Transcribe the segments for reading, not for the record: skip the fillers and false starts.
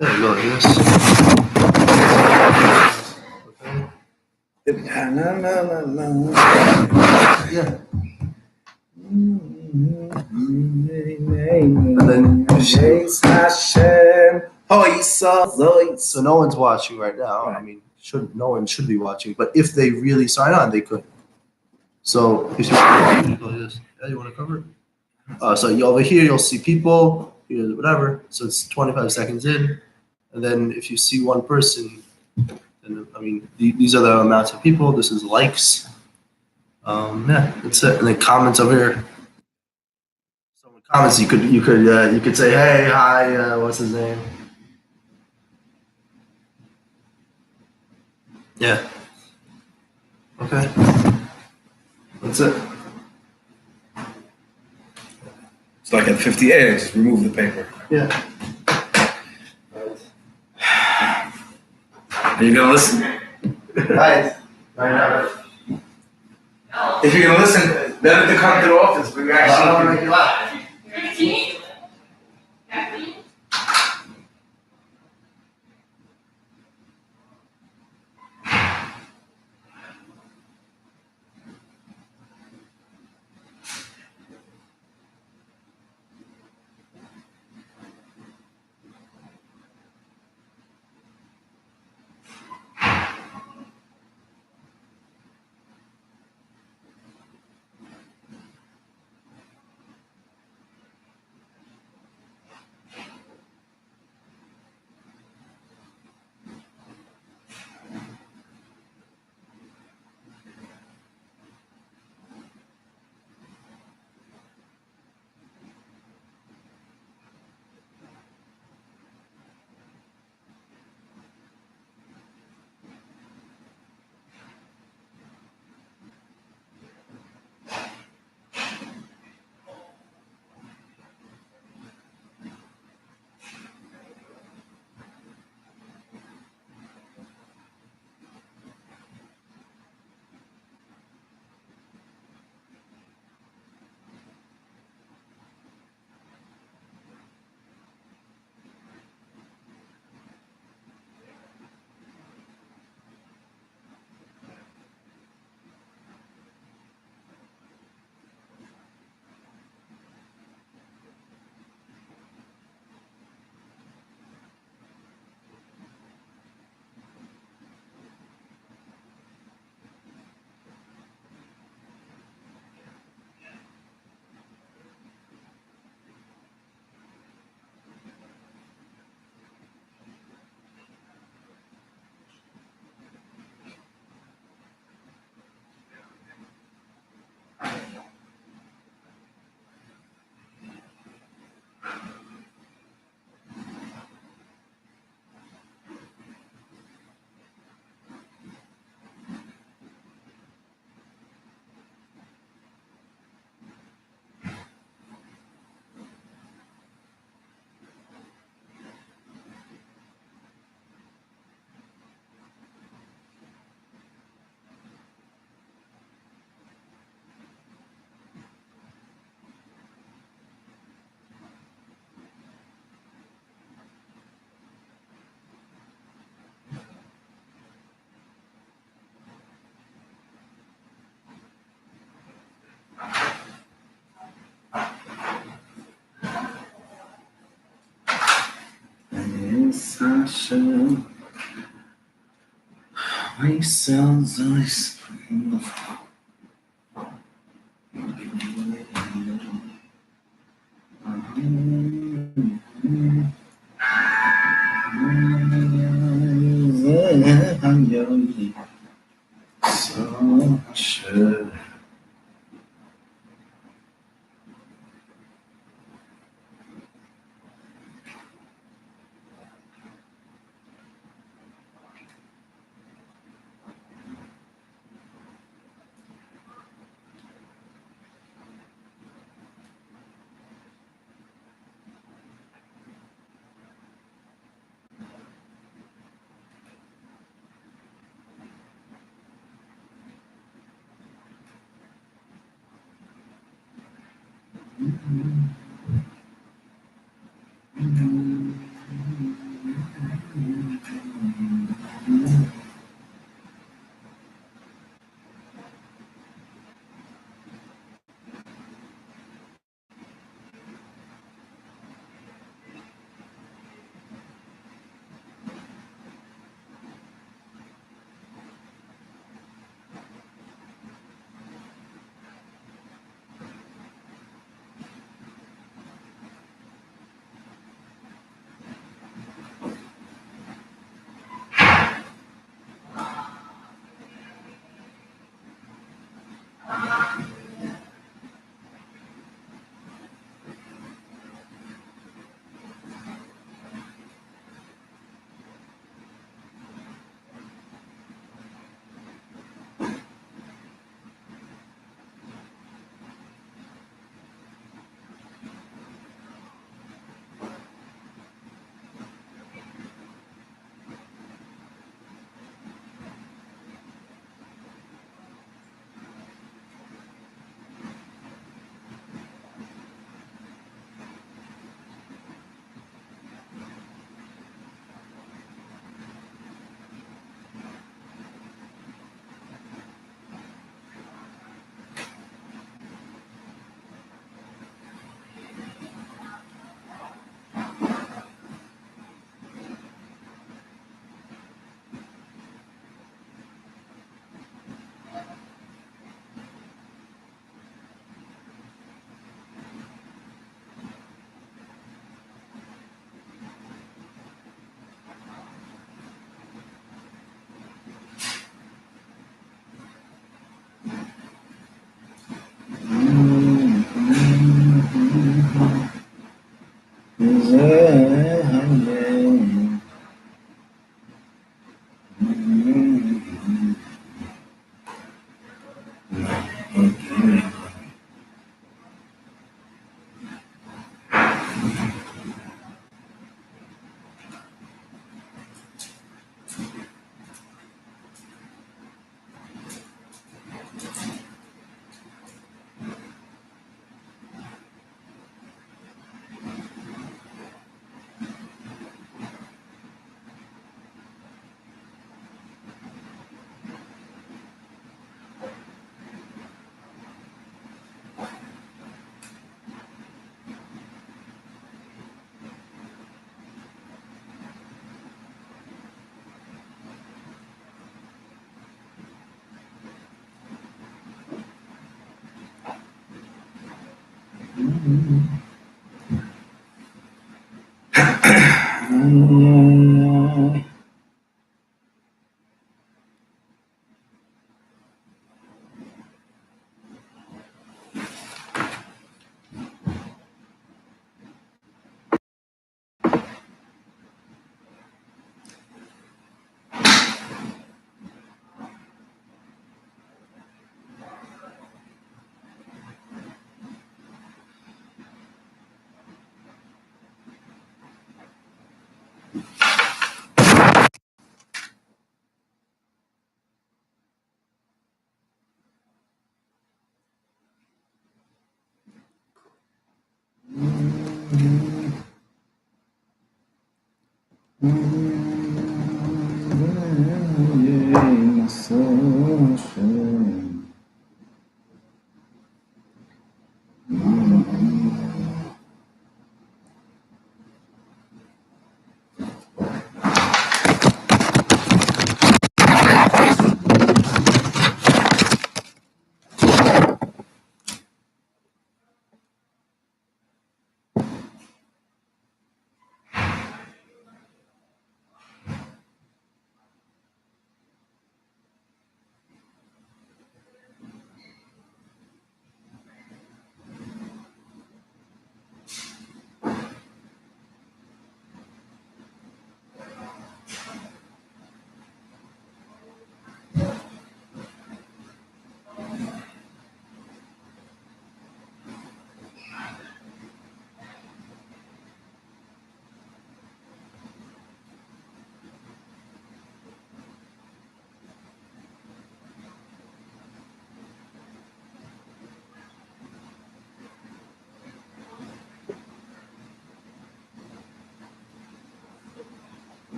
There you go, like this. Okay. Yeah. And then so no one's watching right now. I mean, no one should be watching, but if they really sign on, they could. So if you want to go like this, yeah, you want to cover it? So over here you'll see people, here, whatever. So it's 25 seconds in, and then if you see one person, then I mean these are the amounts of people. This is likes. Yeah, that's it. And then comments over here. So comments you could say, hey, hi, what's his name? Yeah. Okay. That's it. It's like at 58, I just remove the paper. Yeah. Are you gonna listen? Right. Right. If you're gonna listen, then to come to the office, we actually make you laugh.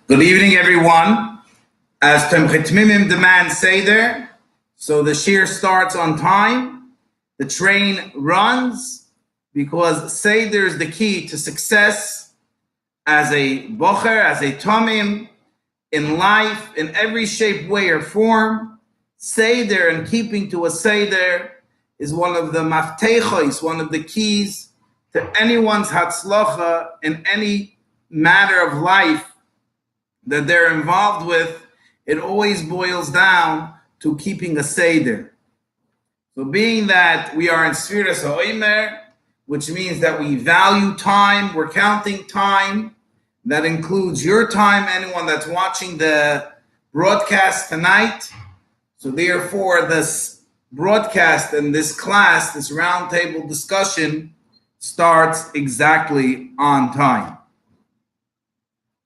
Good evening, everyone. As Temchetmimim demands Seder, so the shir starts on time, the train runs, because Seder is the key to success as a bocher, as a tomim, in life, in every shape, way, or form. Seder and keeping to a Seder is one of the maftechos, one of the keys to anyone's hatzlacha in any matter of life that they're involved with. It always boils down to keeping a Seder. So being that we are in Sfiras HaOmer, which means that we value time, we're counting time, that includes your time, anyone that's watching the broadcast tonight. So therefore, this broadcast and this class, this roundtable discussion, starts exactly on time.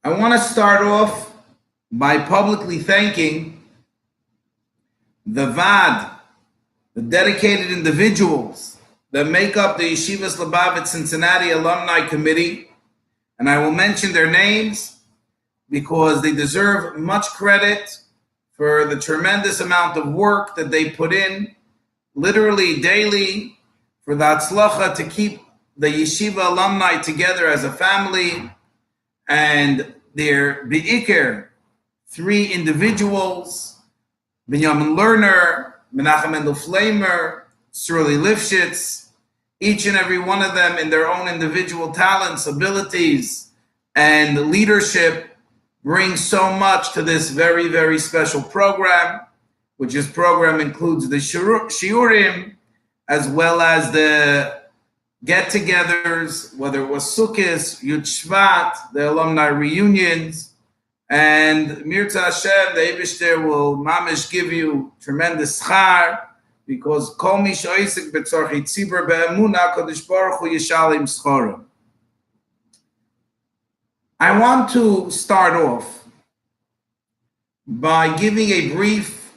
I want to start off by publicly thanking the VAD, the dedicated individuals that make up the Yeshivas Lubavitch Cincinnati Alumni Committee. And I will mention their names because they deserve much credit for the tremendous amount of work that they put in, literally daily, for the Hatzlacha to keep the Yeshiva alumni together as a family. And their Be'ikr, 3 individuals, Binyamin Lerner, Menachem Mendel Flamer, Surly Lifshitz, each and every one of them in their own individual talents, abilities, and leadership bring so much to this very, very special program, which this program includes the shiurim, as well as the get-togethers, whether it was Sukkot, Yud Shvat, the alumni reunions, and Mirza Hashem, the Eibishter will mamish give you tremendous schar, because Kol Mi Shoisik B'Tzorchi Tzibur Be'emuna Kodesh Baruch Hu Yishalim Schorim. I want to start off by giving a brief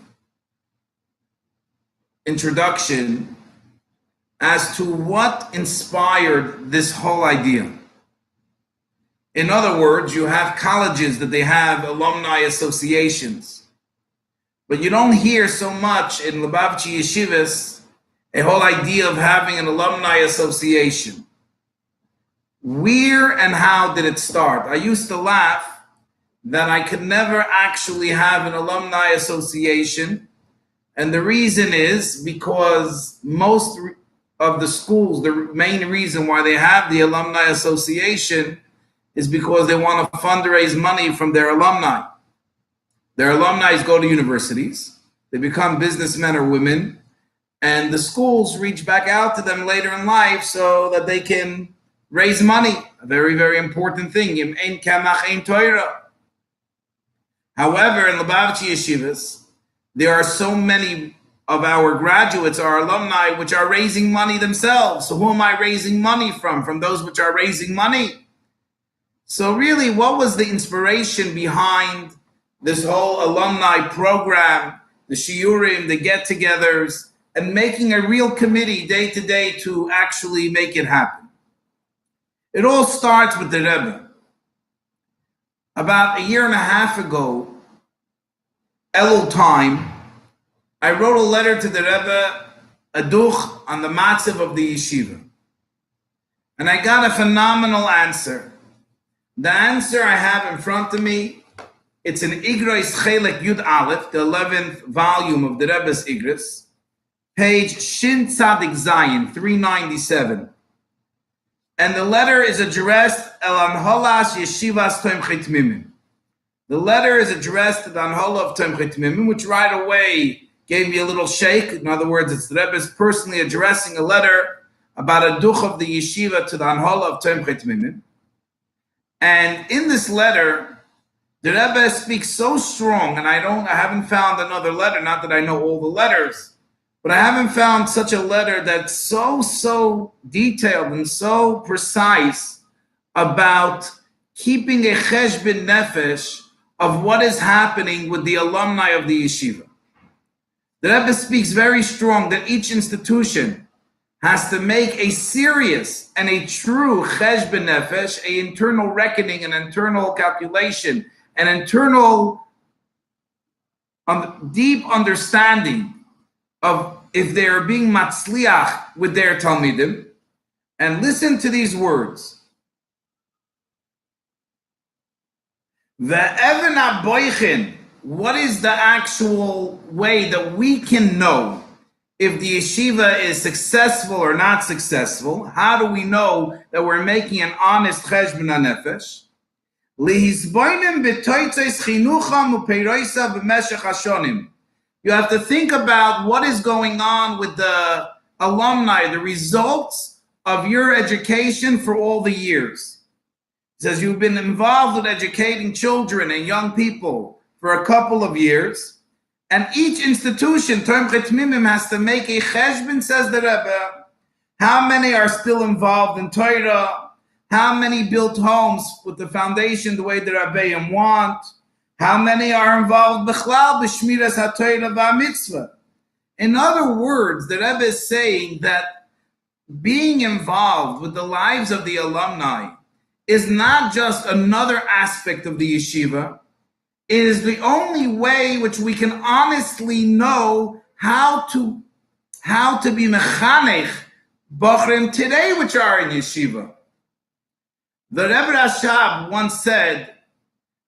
introduction as to what inspired this whole idea. In other words, you have colleges that they have alumni associations, but you don't hear so much in Lubavitchi yeshivas a whole idea of having an alumni association. Where and how did it start? I used to laugh that I could never actually have an alumni association, and the reason is because most of the schools, the main reason why they have the alumni association is because they want to fundraise money from their alumni. Their alumni go to universities, they become businessmen or women, and the schools reach back out to them later in life so that they can raise money. A very, very important thing. However, in Lubavitchi yeshivas, there are so many of our graduates, our alumni, which are raising money themselves. So who am I raising money from? From those which are raising money. So really, what was the inspiration behind this whole alumni program, the shiurim, the get-togethers, and making a real committee day to day to actually make it happen? It all starts with the Rebbe. About a year and a half ago, Elul time, I wrote a letter to the Rebbe, a duch on the matzav of the yeshiva. And I got a phenomenal answer. The answer I have in front of me, it's in Igros Chelek Yud Aleph, the 11th volume of the Rebbe's Igros, page Shin Tzadik Zayin, 397. And the letter is addressed El Anholas Yeshivas Tomchei Tmimim. The letter is addressed to the Anhola of Tomchei Tmimim, which right away gave me a little shake. In other words, it's the Rebbe's personally addressing a letter about a duch of the yeshiva to the Anhola of Tomchei Tmimim. And in this letter, the Rebbe speaks so strong, and I haven't found another letter, not that I know all the letters, but I haven't found such a letter that's so detailed and so precise about keeping a cheshbon nefesh of what is happening with the alumni of the yeshiva. The Rebbe speaks very strong that each institution has to make a serious and a true cheshbon nefesh, an internal reckoning, an internal calculation, an internal deep understanding of if they are being matzliach with their talmidim. And listen to these words. Ve'even aboichin, what is the actual way that we can know if the yeshiva is successful or not successful? How do we know that we're making an honest cheshbon nefesh? Lihizboinem b'toitzes chinucham u'peiroisa b'meshech hashonim. You have to think about what is going on with the alumni, the results of your education for all the years. It says you've been involved with educating children and young people for a couple of years, and each institution, Tomchei Tmimim, has to make a cheshbon, says the Rebbe. How many are still involved in Torah? How many built homes with the foundation the way the Rebbeim want? How many are involved b'chlal b'shmiras haTorah v'amitzvah? In other words, the Rebbe is saying that being involved with the lives of the alumni is not just another aspect of the yeshiva. It is the only way which we can honestly know how to be mechanech bachrim today, which are in yeshiva. The Rebbe Rashab once said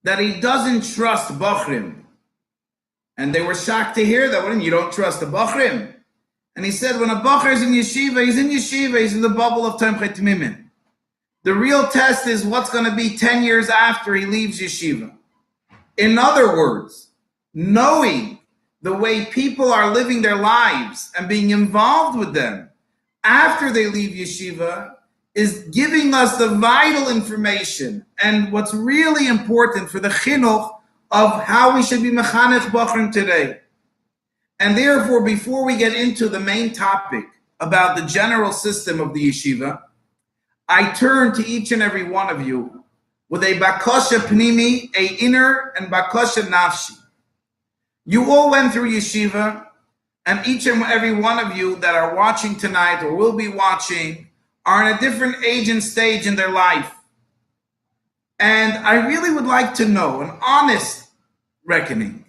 that he doesn't trust bachrim. And they were shocked to hear that. What do you mean you don't trust the bachrim? And he said, when a bachar is in yeshiva, he's in the bubble of Tomchei Tmimim. The real test is what's going to be 10 years after he leaves yeshiva. In other words, knowing the way people are living their lives and being involved with them after they leave yeshiva is giving us the vital information and what's really important for the chinuch of how we should be mechanech bachrim today. And therefore, before we get into the main topic about the general system of the yeshiva, I turn to each and every one of you with a bakosha pnimi, a inner and bakosha nafshi. You all went through yeshiva, and each and every one of you that are watching tonight or will be watching are in a different age and stage in their life. And I really would like to know, an honest reckoning,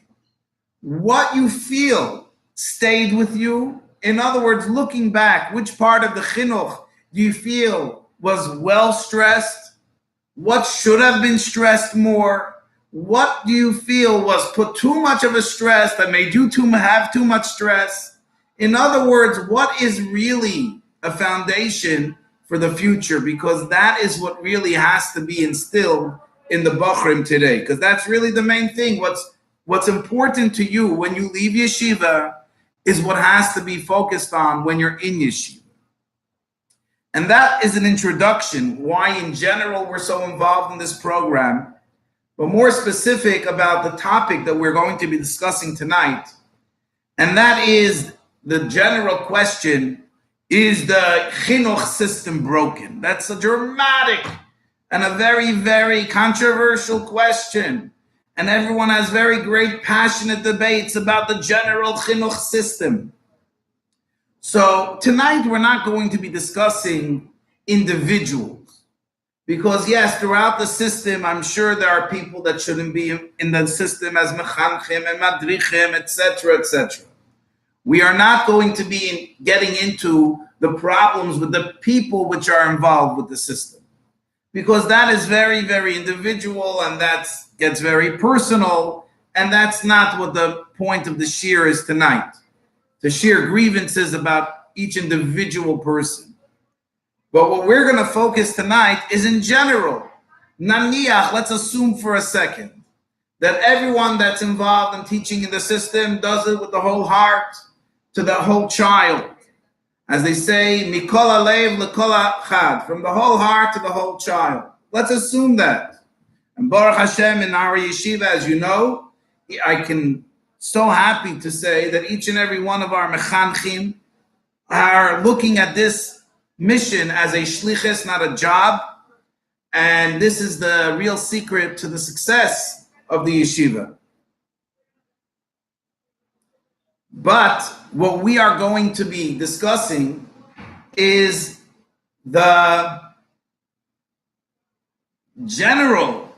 what you feel stayed with you. In other words, looking back, which part of the chinuch do you feel was well stressed? What should have been stressed more? What do you feel was put too much of a stress that made you have too much stress? In other words, what is really a foundation for the future? Because that is what really has to be instilled in the Bachrim today. Because that's really the main thing. What's important to you when you leave yeshiva is what has to be focused on when you're in yeshiva. And that is an introduction why in general we're so involved in this program, but more specific about the topic that we're going to be discussing tonight. And that is the general question, is the chinuch system broken? That's a dramatic and a very, very controversial question. And everyone has very great passionate debates about the general chinuch system. So tonight we're not going to be discussing individuals, because yes, throughout the system, I'm sure there are people that shouldn't be in the system as mechanchim and madrichim, etc., etc. We are not going to be getting into the problems with the people which are involved with the system, because that is very, very individual and that gets very personal, and that's not what the point of the shir is tonight. To share grievances about each individual person. But what we're going to focus tonight is in general. Naniach, let's assume for a second that everyone that's involved in teaching in the system does it with the whole heart to the whole child. As they say, mikol alev lekol chad, from the whole heart to the whole child. Let's assume that. And Baruch Hashem, in our yeshiva, as you know, I can so happy to say that each and every one of our mechanchim are looking at this mission as a shlichus, not a job. And this is the real secret to the success of the yeshiva. But what we are going to be discussing is the general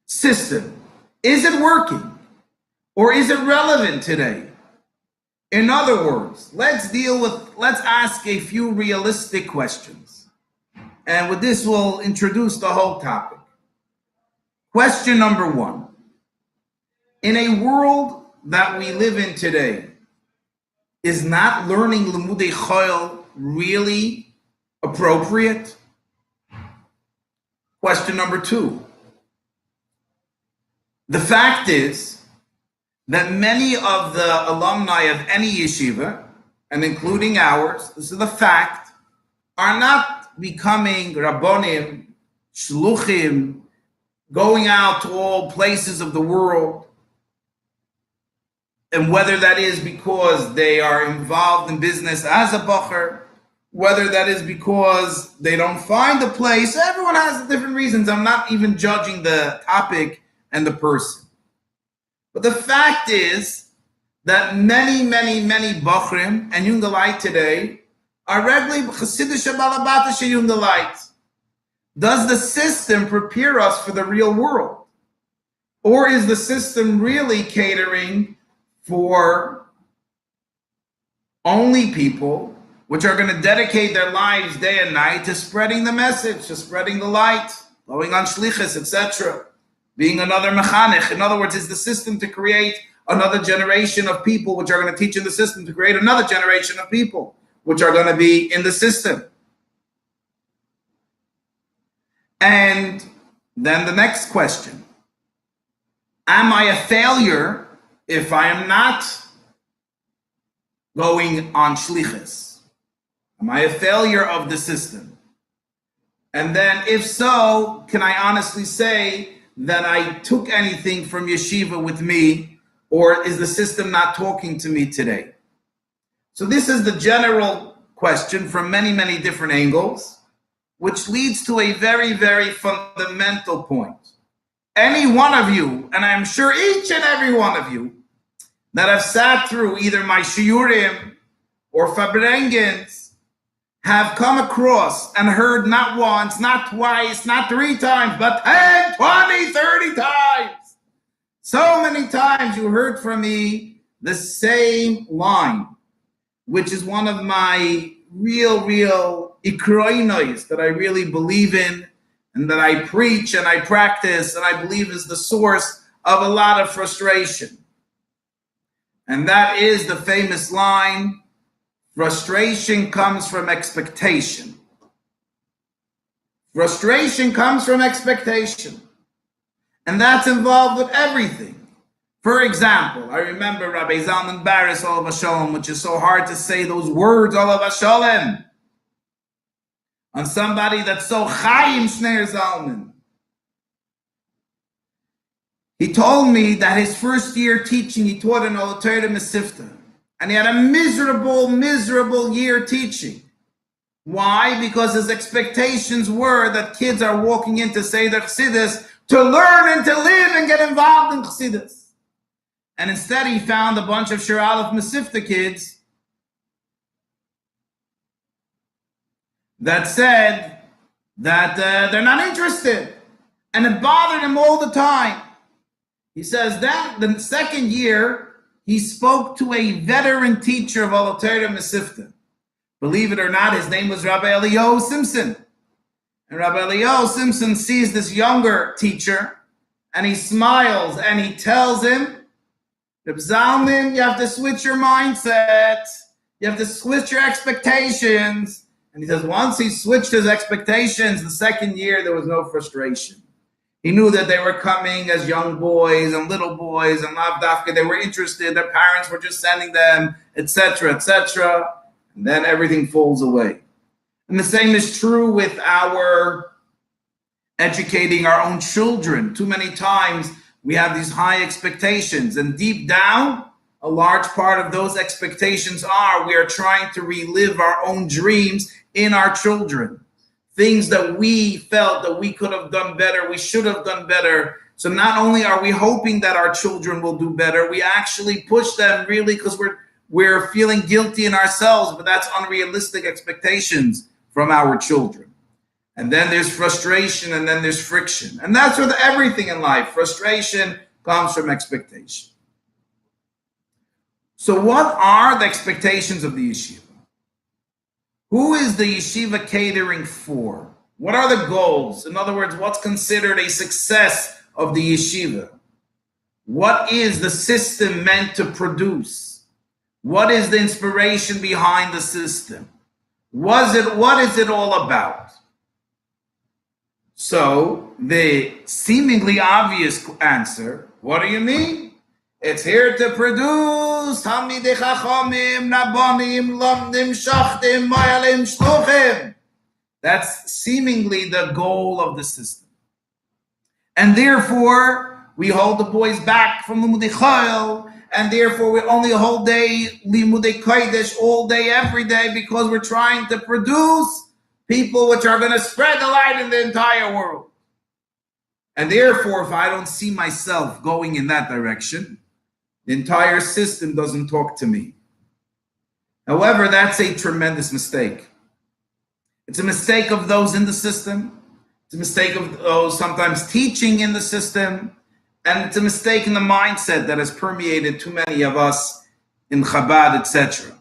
system. Is it working? Or is it relevant today? In other words, let's ask a few realistic questions. And with this, we'll introduce the whole topic. Question number one. In a world that we live in today, is not learning Limudei Choil really appropriate? Question number two. The fact is that many of the alumni of any yeshiva, and including ours, this is the fact, are not becoming rabbonim, shluchim, going out to all places of the world. And whether that is because they are involved in business as a bacher, whether that is because they don't find a place, everyone has different reasons. I'm not even judging the topic and the person. But the fact is that many, many, many Bachrim and Yungalite today are regularly Chassidish Balabatish Yungalite. Does the system prepare us for the real world? Or is the system really catering for only people which are going to dedicate their lives day and night to spreading the message, to spreading the light, going on shlichus, etc., being another mechanech? In other words, is the system to create another generation of people which are going to teach in the system to create another generation of people which are going to be in the system? And then the next question. Am I a failure if I am not going on shlichus? Am I a failure of the system? And then if so, can I honestly say that I took anything from yeshiva with me, or is the system not talking to me today? So this is the general question from many, many different angles. which leads to a very, very fundamental point. Any one of you, and I'm sure each and every one of you, that have sat through either my shiurim or fabrengens, have come across and heard not once, not twice, not 3 times, but 10, 20, 30 times. So many times you heard from me the same line, which is one of my real ikroinos that I really believe in and that I preach and I practice and I believe is the source of a lot of frustration. And that is the famous line, frustration comes from expectation. Frustration comes from expectation. And that's involved with everything. For example, I remember Rabbi Zalman Baris, Olav Hashalom, which is so hard to say those words, Olav Hashalom, on somebody that's so Chaim Shneir Zalman. He told me that his first year teaching, he taught in Olav Mesifta, and he had a miserable year teaching. Why? Because his expectations were that kids are walking into Seder Chassidus to learn and to live and get involved in Chassidus. And instead he found a bunch of Shir Aleph Mesifta kids that said that they're not interested. And it bothered him all the time. He says that the second year, he spoke to a veteran teacher of Olav Torah Mesifta. Believe it or not, his name was Rabbi Rebellious Simpson. And Rabbi Rebellious Simpson sees this younger teacher, and he smiles, and he tells him, Reb Zalman, you have to switch your mindset. You have to switch your expectations. And he says once he switched his expectations, the second year, there was no frustration. He knew that they were coming as young boys and little boys and lav dafka. They were interested. Their parents were just sending them, etc., etc. And then everything falls away. And the same is true with our educating our own children. Too many times we have these high expectations, and deep down, a large part of those expectations are we are trying to relive our own dreams in our children. Things that we felt that we could have done better, we should have done better. So not only are we hoping that our children will do better, we actually push them really because we're feeling guilty in ourselves, but that's unrealistic expectations from our children. And then there's frustration, and then there's friction. And that's with everything in life. Frustration comes from expectation. So what are the expectations of the yeshiva? Who is the yeshiva catering for? What are the goals? In other words, what's considered a success of the yeshiva? What is the system meant to produce? What is the inspiration behind the system? What is it all about? So the seemingly obvious answer, what do you mean? It's here to produce Talmidei Chachamim, Rabbanim, Lomdim, Shachtim, Moyalim, Shluchim. That's seemingly the goal of the system. And therefore, we hold the boys back from Limudei Chayil, and therefore we only hold day Limudei Kodesh all day, every day, because we're trying to produce people which are going to spread the light in the entire world. And therefore, if I don't see myself going in that direction, the entire system doesn't talk to me. However, that's a tremendous mistake. It's a mistake of those in the system. It's a mistake of those sometimes teaching in the system. And it's a mistake in the mindset that has permeated too many of us in Chabad, etc.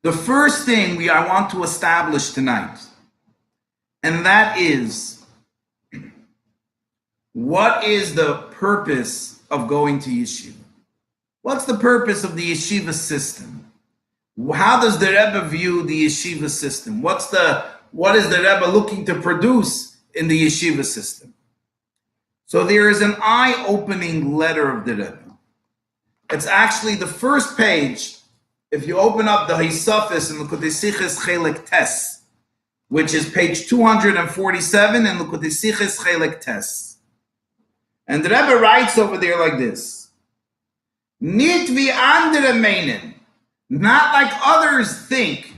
The first thing I want to establish tonight, and that is, what is the purpose of going to yeshiva? What's the purpose of the yeshiva system? How does the Rebbe view the yeshiva system? What is the Rebbe looking to produce in the yeshiva system? So there is an eye-opening letter of the Rebbe. It's actually the first page. If you open up the Hisafis in Likutei Sichos Chelek Tes, which is page 247 in Likutei Sichos Chelek Tes. And the Rebbe writes over there like this: Nit wie andere meinen, not like others think,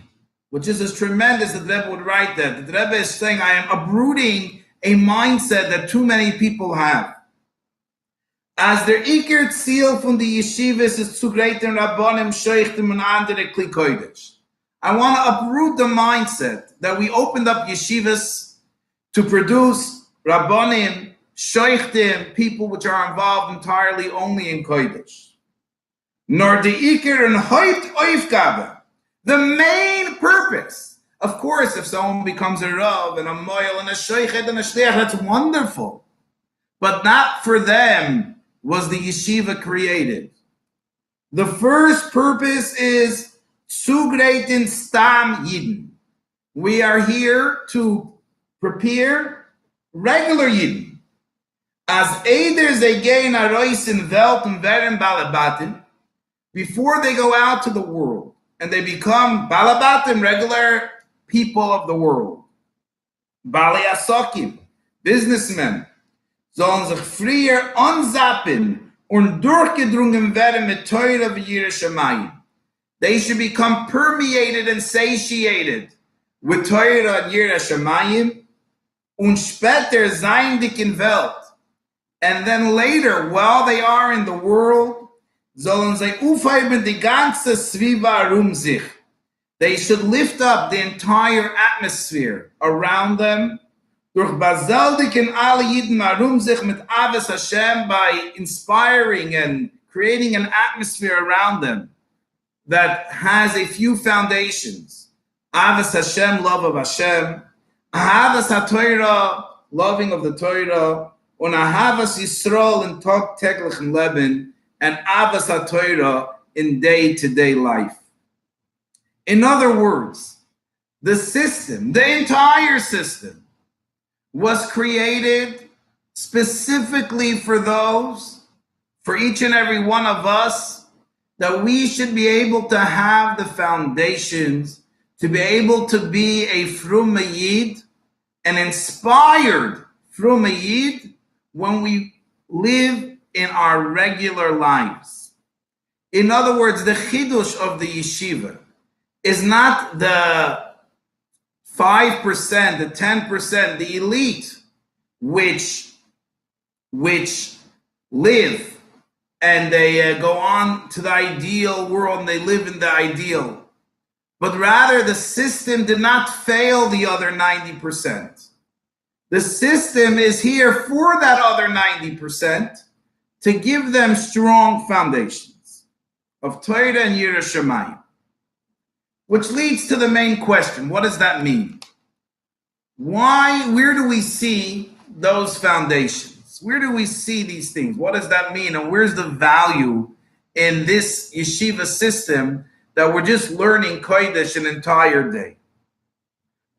which is as tremendous that the Rebbe would write that. The Rebbe is saying, I am uprooting a mindset that too many people have. As der Iker Ziel von die Yeshivas ist zu greiten Rabbanim, Sheichtim und andere Kli Kodesh. I want to uproot the mindset that we opened up yeshivas to produce Rabbanim, Sheichtim, people which are involved entirely only in Kodesh. Nor the Iker and Hoyt Oifgabe. The main purpose. Of course, if someone becomes a Rav and a Moyel and a Sheichet and a Shliach, that's wonderful. But not for them was the yeshiva created. The first purpose is Zugreiten Stam Yidden. We are here to prepare regular Yidden. As Eder ze gehen arois in Welt und werden Balabatim, before they go out to the world and they become Balabatim, regular people of the world. Bali Asokim, businessmen, sollen sich früher anzappen und durchgedrungen werden mit Teure wie ihre Shemayim. They should become permeated and satiated with Teure and ihre Shemayim und später sein dich in Welt. And then later, while they are in the world, sollen sie aufheben die ganze Sviva sich. They should lift up the entire atmosphere around them durch Baseldik and alle Yidden sich mit Avos Hashem, by inspiring and creating an atmosphere around them that has a few foundations. Avos Hashem, love of Hashem. Ahavas HaTorah, loving of the Torah. Und Ahavas Yisrael in Tag Täglichen Leben. And Avos HaTorah in day-to-day life. In other words, the system, the entire system, was created specifically for those, for each and every one of us, that we should be able to have the foundations to be able to be a Frume Yid, an inspired Frume Yid, when we live in our regular lives. In other words, the Chidush of the yeshiva is not the 5%, the 10%, the elite, which live and they go on to the ideal world and they live in the ideal. But rather, the system did not fail the other 90%. The system is here for that other 90% to give them strong foundations of Torah and Yirah Shamayim. Which leads to the main question. What does that mean? Where do we see those foundations? Where do we see these things? What does that mean? And where's the value in this yeshiva system that we're just learning Kodesh an entire day?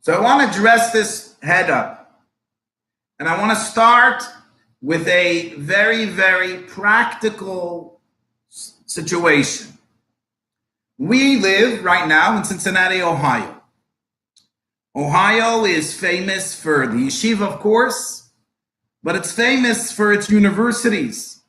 So I want to dress this head up. And I want to start with a very, very practical situation. We live right now in Cincinnati, Ohio. Ohio is famous for the yeshiva, of course, but it's famous for its universities.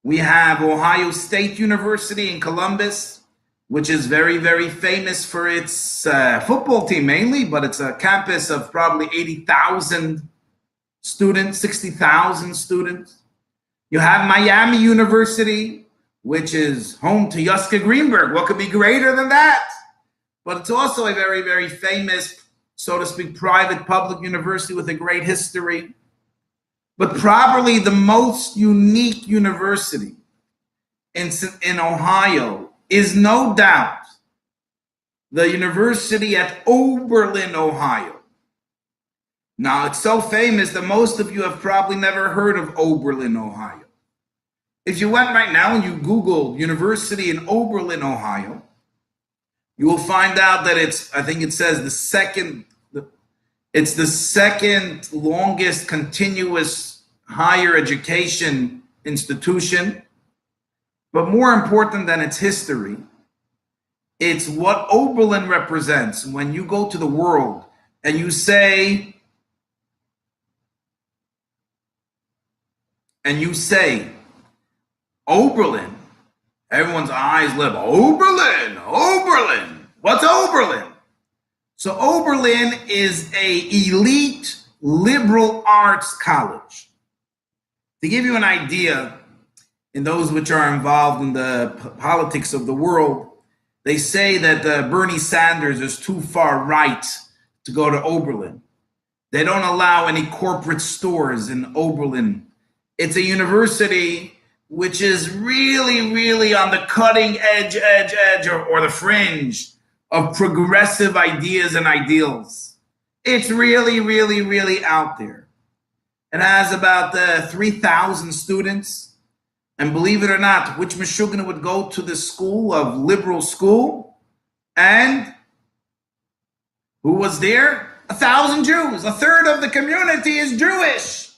We have Ohio State University in Columbus, which is very, very famous for its football team mainly, but it's a campus of probably 80,000 students, 60,000 students. You have Miami University, which is home to Yuska Greenberg. What could be greater than that? But it's also a very, very famous, so to speak, private public university with a great history. But probably the most unique university in Ohio is no doubt the university at Oberlin, Ohio. Now, it's so famous that most of you have probably never heard of Oberlin, Ohio. If you went right now and you Googled University in Oberlin, Ohio, you will find out that it's the second longest continuous higher education institution. But more important than its history, it's what Oberlin represents. When you go to the world and you say, Oberlin, everyone's eyes lit up. Oberlin. What's Oberlin? So Oberlin is a elite liberal arts college. To give you an idea, in those which are involved in the politics of the world, they say that Bernie Sanders is too far right to go to Oberlin. They don't allow any corporate stores in Oberlin. It's a university which is really, really on the cutting edge, or the fringe of progressive ideas and ideals. It's really, really, really out there. It has about 3,000 students. And believe it or not, which Meshuggah would go to the school of liberal school? And who was there? 1,000 Jews. A third of the community is Jewish.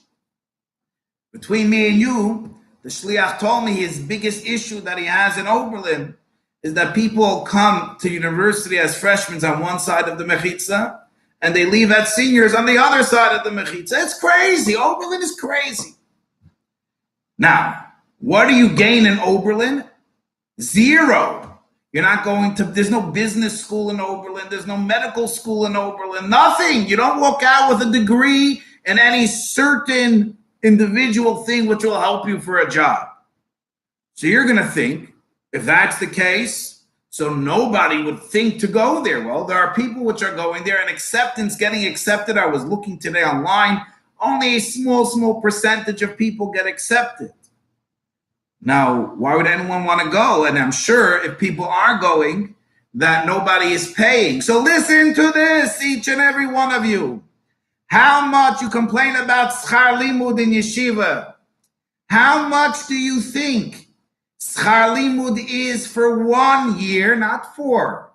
Between me and you, the Shliach told me his biggest issue that he has in Oberlin is that people come to university as freshmen on one side of the Mechitza, and they leave as seniors on the other side of the Mechitza. It's crazy. Oberlin is crazy. Now, what do you gain in Oberlin? Zero. You're not going to, there's no business school in Oberlin. There's no medical school in Oberlin. Nothing. You don't walk out with a degree in any certain individual thing which will help you for a job. So you're going to think, if that's the case, so nobody would think to go there. Well, there are people which are going there, and getting accepted. I was looking today online. Only a small percentage of people get accepted. Now, why would anyone want to go? And I'm sure if people are going, that nobody is paying. So listen to this, each and every one of you. How much you complain about schar limud in yeshiva? How much do you think schar limud is for 1 year, not 4?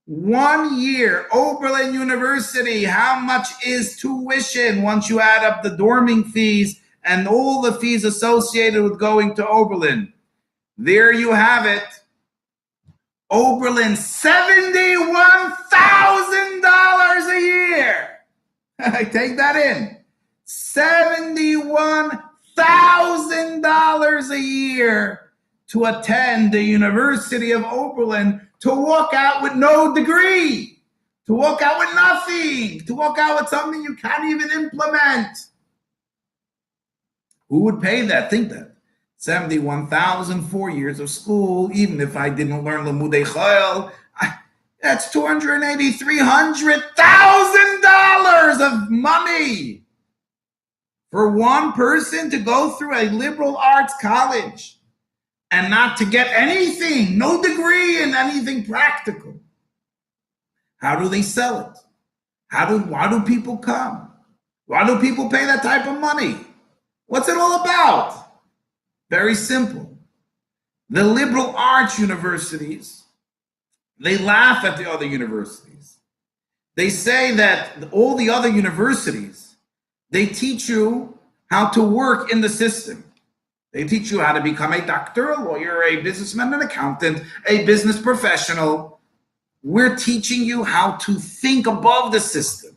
1 year, Oberlin University, how much is tuition once you add up the dorming fees and all the fees associated with going to Oberlin? There you have it. Oberlin, $71,000 a year. Take that in. $71,000 a year to attend the University of Oberlin, to walk out with no degree, to walk out with nothing, to walk out with something you can't even implement. Who would pay that? Think that. 71,000, 4 years of school, even if I didn't learn Limudei Chayil, that's $280,000, $300,000 of money for one person to go through a liberal arts college and not to get anything, no degree in anything practical. How do they sell it? Why do people come? Why do people pay that type of money? What's it all about? Very simple. The liberal arts universities, they laugh at the other universities. They say that all the other universities, they teach you how to work in the system. They teach you how to become a doctor, a lawyer, a businessman, an accountant, a business professional. We're teaching you how to think above the system.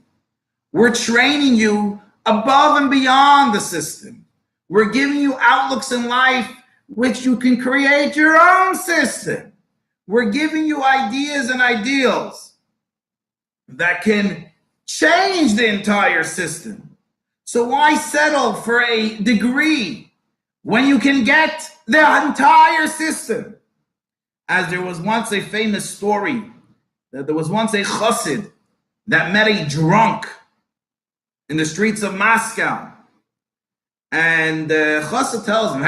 We're training you above and beyond the system. We're giving you outlooks in life which you can create your own system. We're giving you ideas and ideals that can change the entire system. So why settle for a degree when you can get the entire system? As there was once a famous story that there was once a chassid that met a drunk in the streets of Moscow. And chassid tells him,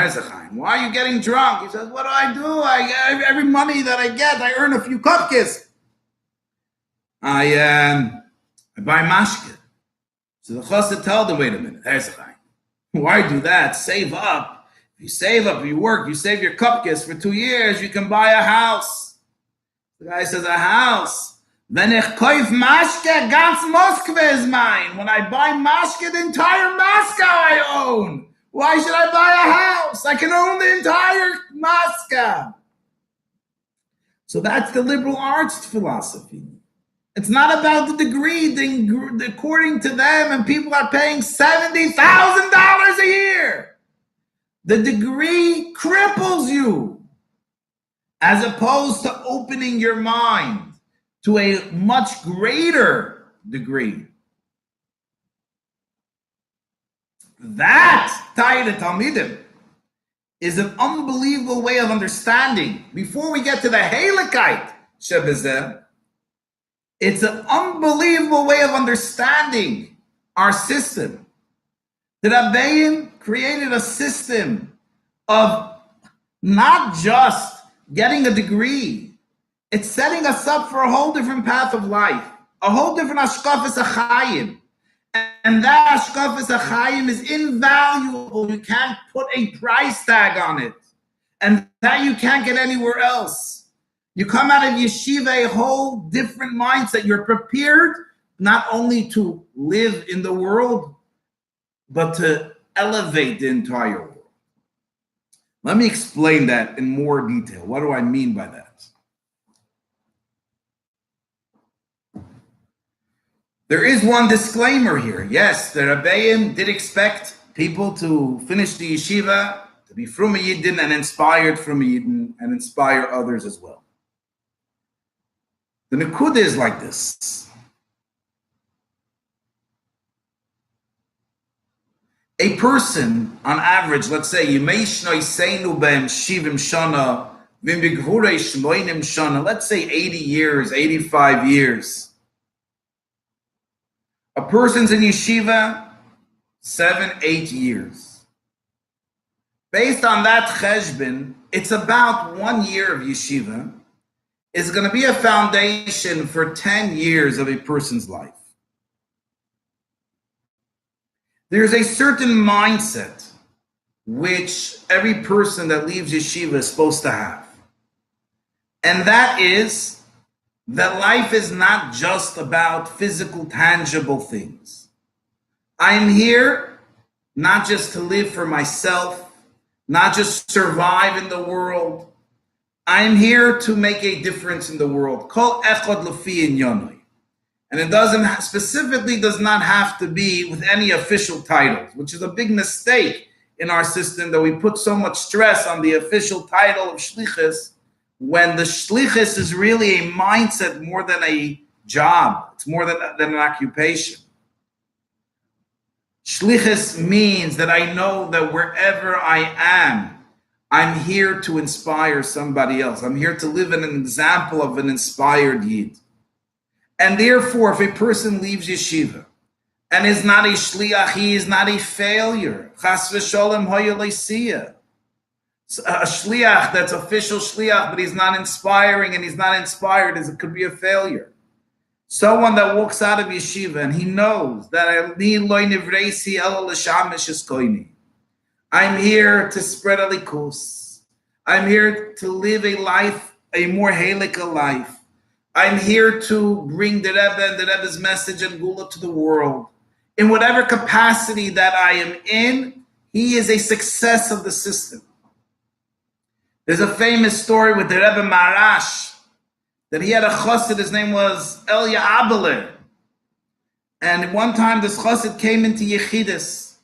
why are you getting drunk? He says, what do? Every money that I get, I earn a few kupkis. I buy mashke. So the chassid told him, wait a minute, why do that? Save up. If you save up, you work, you save your kupkis for 2 years, you can buy a house. The guy says, a house? Wenn ich kauf mashke, ganz Moskva is mine. When I buy mashke, the entire Moscow I own. Why should I buy a house? I can own the entire Moscow. So that's the liberal arts philosophy. It's not about the degree. According to them, and people are paying $70,000 a year. The degree cripples you, as opposed to opening your mind to a much greater degree. That Tayyid Talmidim is an unbelievable way of understanding. Before we get to the Heiligkeit Shebezeh, it's an unbelievable way of understanding our system. The Rebbeim created a system of not just getting a degree, it's setting us up for a whole different path of life, a whole different Hashkafas HaChaim. And that Hashkafas HaChaim is invaluable. You can't put a price tag on it. And that you can't get anywhere else. You come out of yeshiva a whole different mindset. You're prepared not only to live in the world, but to elevate the entire world. Let me explain that in more detail. What do I mean by that? There is one disclaimer here. Yes, the Rebbeim did expect people to finish the yeshiva, to be from a Yidden and inspired from a Yidden and inspire others as well. The Nekuda is like this. A person, on average, let's say, let's say 80 years, 85 years. A person's in yeshiva 7-8 years. Based on that cheshbon, it's about 1 year of yeshiva is going to be a foundation for 10 years of a person's life. There's a certain mindset which every person that leaves yeshiva is supposed to have. And that is that life is not just about physical, tangible things. I'm here not just to live for myself, not just survive in the world. I'm here to make a difference in the world. Kol echad lefi inyanoi. And it does not have to be with any official titles, which is a big mistake in our system, that we put so much stress on the official title of shlichus, when the shlichus is really a mindset more than a job. It's more than an occupation. Shlichus means that I know that wherever I am, I'm here to inspire somebody else. I'm here to live in an example of an inspired Yid. And therefore, if a person leaves yeshiva and is not a shliach, he is not a failure. Chas v'sholem hoya leisiyah. A shliach that's official shliach, but he's not inspiring and he's not inspired, it could be a failure. Someone that walks out of yeshiva and he knows that I'm here to spread alikus. I'm here to live a life, a more halakha life. I'm here to bring the Rebbe and the Rebbe's message and Gula to the world. In whatever capacity that I am in, he is a success of the system. There's a famous story with the Rebbe Marash, that he had a chassid, his name was Oberlin. And one time this chassid came into Yechidus.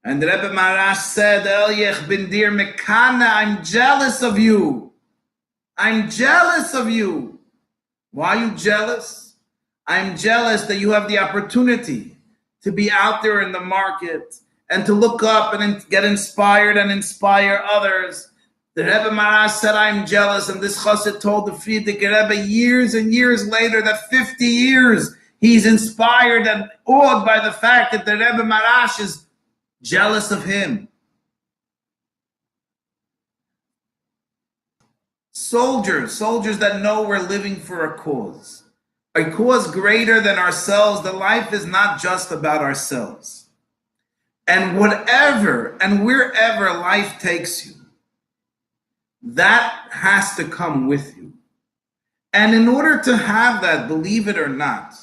And the Rebbe Marash said, Elyech bin dir mekana, I'm jealous of you. I'm jealous of you. Why are you jealous? I'm jealous that you have the opportunity to be out there in the market and to look up and get inspired and inspire others. The Rebbe Marash said, I'm jealous, and this chassid told the Frierdiker Rebbe years and years later that 50 years he's inspired and awed by the fact that the Rebbe Marash is jealous of him. Soldiers that know we're living for a cause greater than ourselves. The life is not just about ourselves. And whatever and wherever life takes you, that has to come with you. And in order to have that, believe it or not,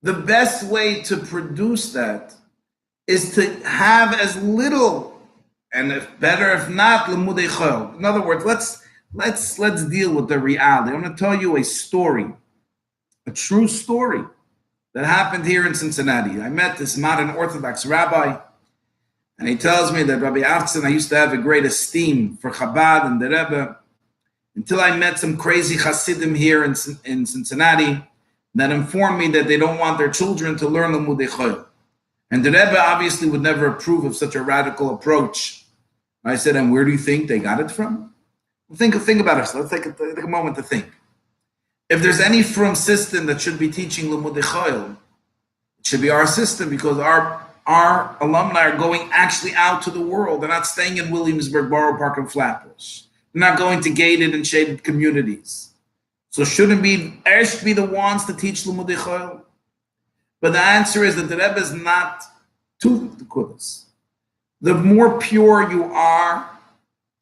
the best way to produce that is to have as little, and if better, if not, lemudei chol. In other words, let's deal with the reality. I'm going to tell you a story, a true story that happened here in Cincinnati. I met this modern Orthodox rabbi, and he tells me that Rabbi Achtzon, I used to have a great esteem for Chabad and the Rebbe, until I met some crazy Hasidim here in Cincinnati, that inform me that they don't want their children to learn Limudei Chayil. And the Rebbe obviously would never approve of such a radical approach. I said, and where do you think they got it from? Think about it. Let's take a moment to think. If there's any frum system that should be teaching Limudei Chayil, it should be our system, because our alumni are going actually out to the world. They're not staying in Williamsburg, Borough Park, and Flatbush. They're not going to gated and shaded communities. So shouldn't be Esh be the ones to teach Limudei Chayil? But the answer is that the Rebbe is not to the Kudus. The more pure you are,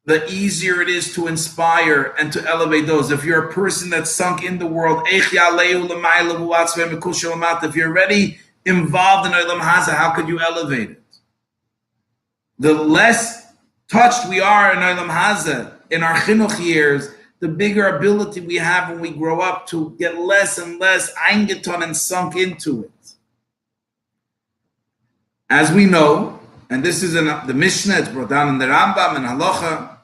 the easier it is to inspire and to elevate those. If you're a person that's sunk in the world, if you're already involved in Olam Haza, how could you elevate it? The less touched we are in Olam Haza, in our chinuch years, the bigger ability we have when we grow up to get less and less eingeton and sunk into it. As we know, and this is in the Mishnah, it's brought down in the Rambam and Halacha,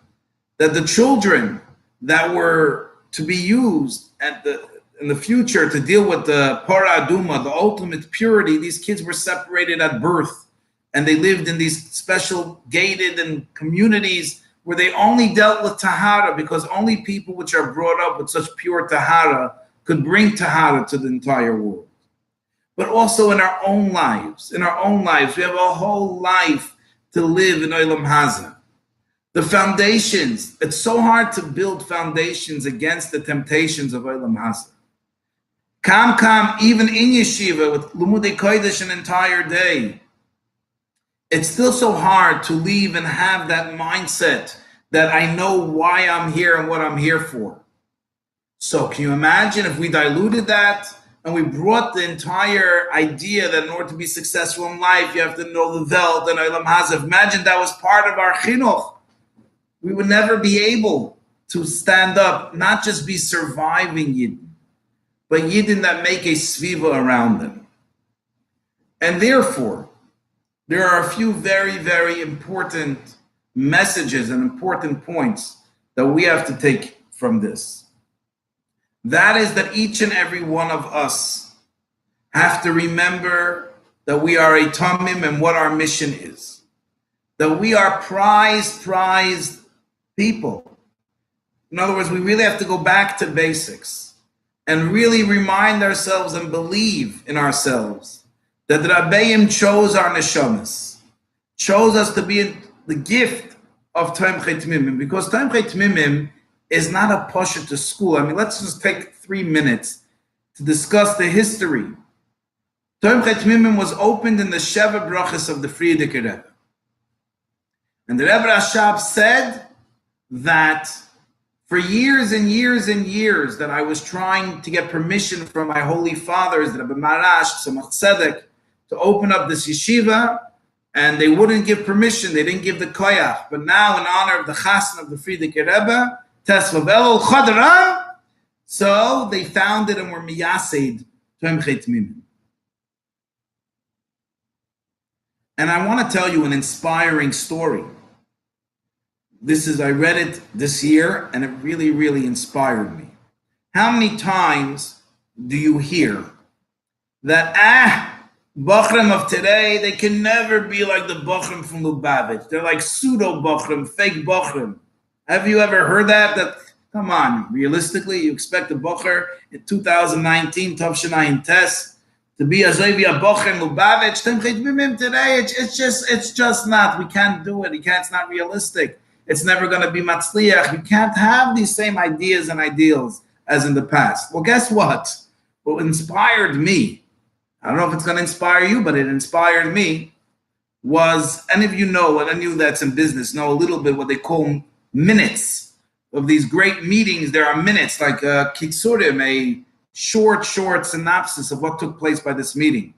that the children that were to be used in the future to deal with the Para Aduma, the ultimate purity, these kids were separated at birth, and they lived in these special gated and communities where they only dealt with Tahara, because only people which are brought up with such pure Tahara could bring Tahara to the entire world. But also in our own lives, we have a whole life to live in Olam Haza. The foundations, it's so hard to build foundations against the temptations of Olam Haza. Even in yeshiva with Lumudei Kodesh an entire day, it's still so hard to leave and have that mindset that I know why I'm here and what I'm here for. So can you imagine if we diluted that and we brought the entire idea that in order to be successful in life, you have to know the Welt and Olam Haza. Imagine that was part of our chinuch. We would never be able to stand up, not just be surviving Yidden, but Yidden that make a Sviva around them. And therefore, there are a few very, very important messages and important points that we have to take from this. That is that each and every one of us have to remember that we are a Tamim and what our mission is. That we are prized people. In other words, we really have to go back to basics and really remind ourselves and believe in ourselves that the Rabbeim chose our neshamas, chose us to be the gift of Tamchei Tmimim, because Tamchei Tmimim is not a pasha to school. I mean, let's just take 3 minutes to discuss the history. Tamchei Tmimim was opened in the Sheva Brachas of the Frierdiker Rebbe. And the Rebbe Rashab said that for years and years and years that I was trying to get permission from my holy fathers, the Rebbe Marash, Tzemach Tzedek, to open up this yeshiva, and they wouldn't give permission. They didn't give the koyach. But now, in honor of the chassan of the Frierdiker Rebbe, Tesvav Elul Chadran, so they founded and were miyased Tamchei Tmimim. And I want to tell you an inspiring story. I read it this year, and it really, really inspired me. How many times do you hear that, Bachrim of today, they can never be like the Bachrim from Lubavitch. They're like pseudo-Bachrim, fake Bachrim. Have you ever heard that? Come on, realistically, you expect a Bachar in 2019, Tavshanayin Tes, to be a Bachrim Lubavitch, Tamchei Tmimim today, it's just not. We can't do it. It's not realistic. It's never going to be Matzliach. You can't have these same ideas and ideals as in the past. Well, guess what? What inspired me, I don't know if it's going to inspire you, but it inspired me, was, any of you know, and any of you that's in business know a little bit what they call minutes of these great meetings. There are minutes, like Kitsurim, a short synopsis of what took place by this meeting.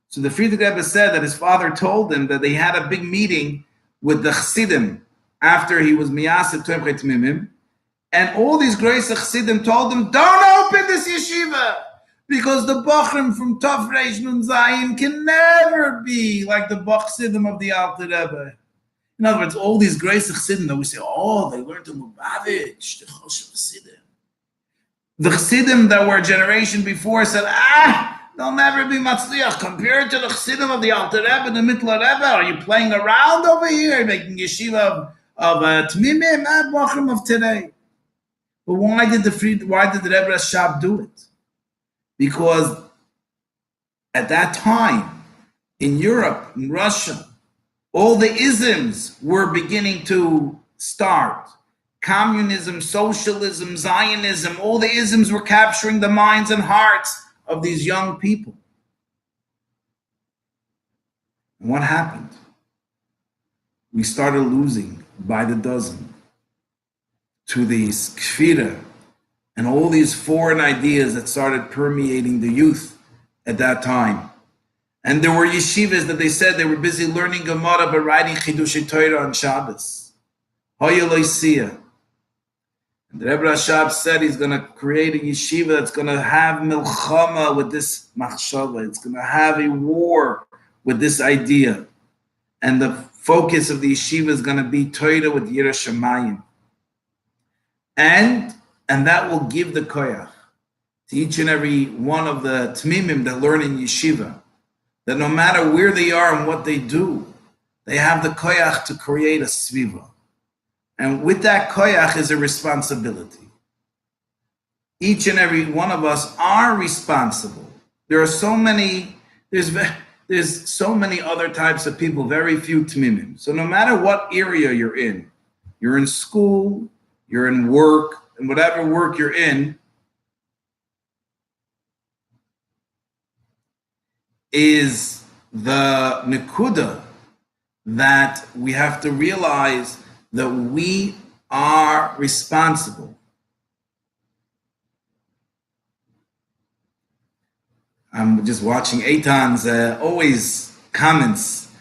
So the Frierdiker Rebbe said that his father told him that they had a big meeting with the Chassidim after he was miyased Tamchei Tmimim, and all these great Chassidim told him, don't open this yeshiva, because the Bachrim from Tov Reish Nun Zayin can never be like the Chassidim of the Alter Rebbe. In other words, all these great Chassidim that we say, they learned in Lubavitch, the Choshev Chassidim. The Chassidim that were a generation before said, they'll never be Matzliach. Compared to the Chassidim of the Alter Rebbe, the Mittler Rebbe, are you playing around over here, making yeshiva of Tmimim, Bochum of today? But why did the Rebbe Rashab do it? Because at that time, in Europe, in Russia, all the isms were beginning to start. Communism, socialism, Zionism, all the isms were capturing the minds and hearts of these young people. And what happened? We started losing by the dozen to these kfira and all these foreign ideas that started permeating the youth at that time. And there were yeshivas that they said they were busy learning Gemara but writing Chidushei Torah on Shabbos. Hoya Loisia. And the Rebbe Rashab said he's going to create a yeshiva that's going to have milchama with this machshava. It's going to have a war with this idea. And the focus of the yeshiva is going to be Torah with Yirah Shamayim. And that will give the koyach to each and every one of the tmimim that learn in yeshiva, that no matter where they are and what they do, they have the koyach to create a sviva. And with that koyach is a responsibility. Each and every one of us are responsible. There are so many, there's so many other types of people, very few tmimim. So no matter what area you're in school, you're in work, and whatever work you're in, is the nekuda that we have to realize that we are responsible. I'm just watching Eitan's always comments.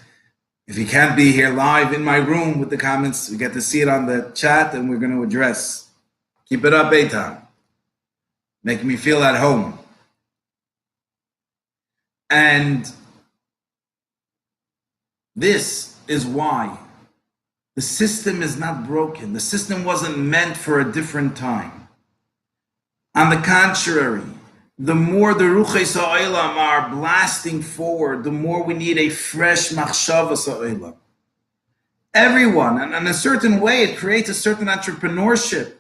If he can't be here live in my room with the comments, we get to see it on the chat and we're going to address. Keep it up, Eitan. Making me feel at home. And this is why the system is not broken. The system wasn't meant for a different time. On the contrary, the more the Ruchei Sa'olam are blasting forward, the more we need a fresh Machshava Sa'olam. Everyone, and in a certain way, it creates a certain entrepreneurship.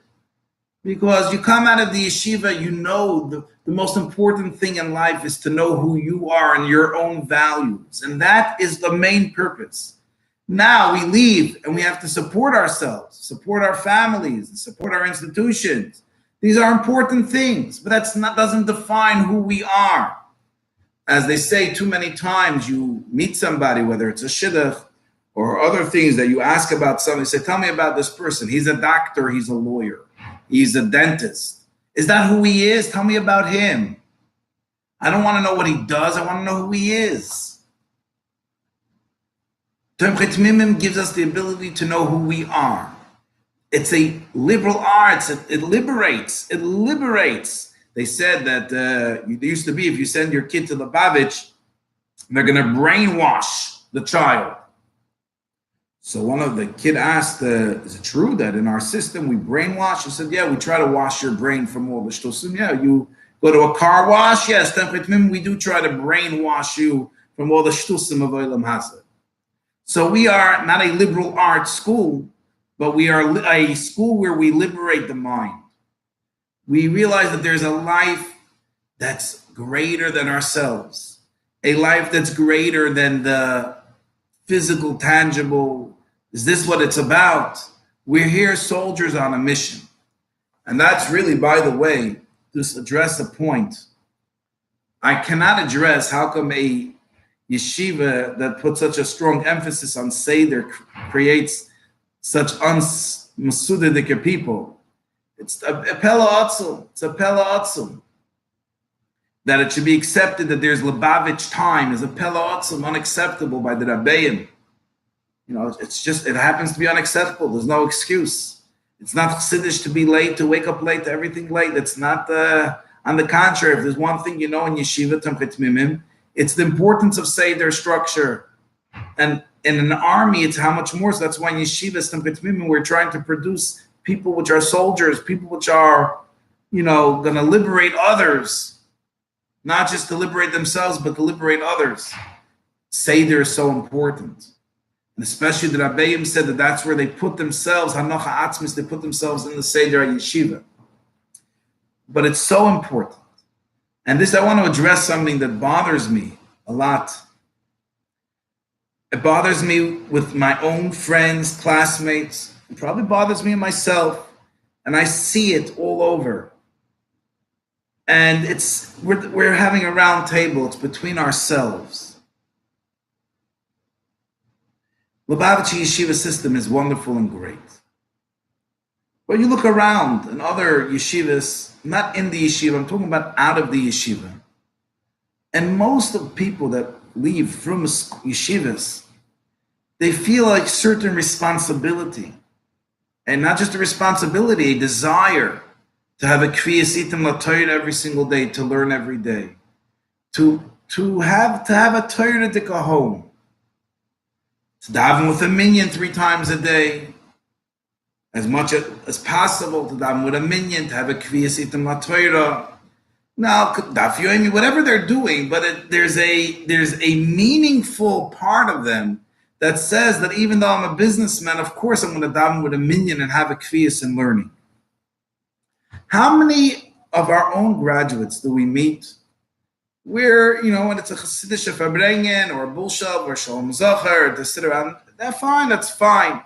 Because you come out of the yeshiva, you know the most important thing in life is to know who you are and your own values. And that is the main purpose. Now we leave and we have to support ourselves, support our families, and support our institutions. These are important things, but doesn't define who we are. As they say too many times, you meet somebody, whether it's a shidduch or other things that you ask about somebody, say, tell me about this person. He's a doctor, he's a lawyer. He's a dentist. Is that who he is? Tell me about him. I don't want to know what he does. I want to know who he is. Tomchei Tmimim gives us the ability to know who we are. It's a liberal arts. It liberates. It liberates. They said that there used to be, if you send your kid to the Lubavitch, they're going to brainwash the child. So one of the kid asked, is it true that in our system we brainwash? He said, yeah, we try to wash your brain from all the shtusim. Yeah, you go to a car wash. Yes, we do try to brainwash you from all the shtusim of Olam Hazeh. So we are not a liberal arts school, but we are a school where we liberate the mind. We realize that there's a life that's greater than ourselves, a life that's greater than the physical, tangible. Is this what it's about? We're here soldiers on a mission. And that's really, by the way, just address a point. I cannot address how come a yeshiva that puts such a strong emphasis on Seder creates such unmasudidike people. It's a pella atzum. It's a pella atzum. That it should be accepted that there's Lubavitch time is a pella atzum, unacceptable by the Rabbeim. You know, it's just, it happens to be unacceptable. There's no excuse. It's not chassidish to be late, to wake up late, to everything late. It's not, on the contrary, if there's one thing you know in yeshiva, Tomchei Tmimim, it's the importance of Seder structure. And in an army, it's how much more. So that's why in yeshiva, Tomchei Tmimim, we're trying to produce people which are soldiers, people which are going to liberate others, not just to liberate themselves, but to liberate others. Seder is so important. And especially the Rabbeim said that that's where they put themselves, Hanocha Atzmis, they put themselves in the Seder Yeshiva. But it's so important. And this, I want to address something that bothers me a lot. It bothers me with my own friends, classmates. It probably bothers me myself. And I see it all over. And we're having a round table. It's between ourselves. Lubavitcher Yeshiva system is wonderful and great. But you look around in other yeshivas, not in the yeshiva, I'm talking about out of the yeshiva. And most of the people that leave from yeshivas, they feel like certain responsibility. And not just a responsibility, a desire to have a kviyas itim l'Torah every single day, to learn every day. To have a Torah to go home. To daven with a minyan 3 times a day, as much as possible, to daven with a minyan, to have a kviyas itim l'Torah. Now, daf yomi, whatever they're doing, but there's a meaningful part of them that says that even though I'm a businessman, of course I'm going to daven with a minyan and have a kviyas and learning. How many of our own graduates do we meet where, when it's a Chassidish Fabrengen or a Bulshav or Shalom Zachar, to sit around, that's fine.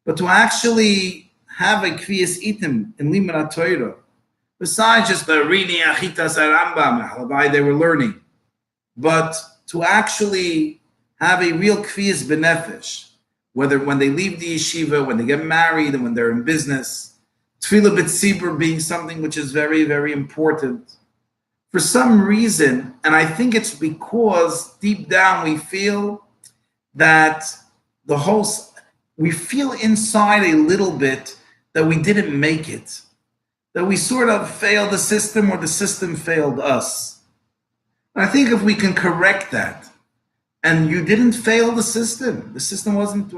But to actually have a Kviyas Itim in Limud Torah, besides just the Rini Achitas Rambam, they were learning, but to actually have a real Kviyas Benefesh, whether when they leave the yeshiva, when they get married, and when they're in business, Tefillah B'tzibur being something which is very, very important. For some reason, and I think it's because deep down we feel that we feel inside a little bit that we didn't make it, that we sort of failed the system or the system failed us. And I think if we can correct that, and you didn't fail the system wasn't,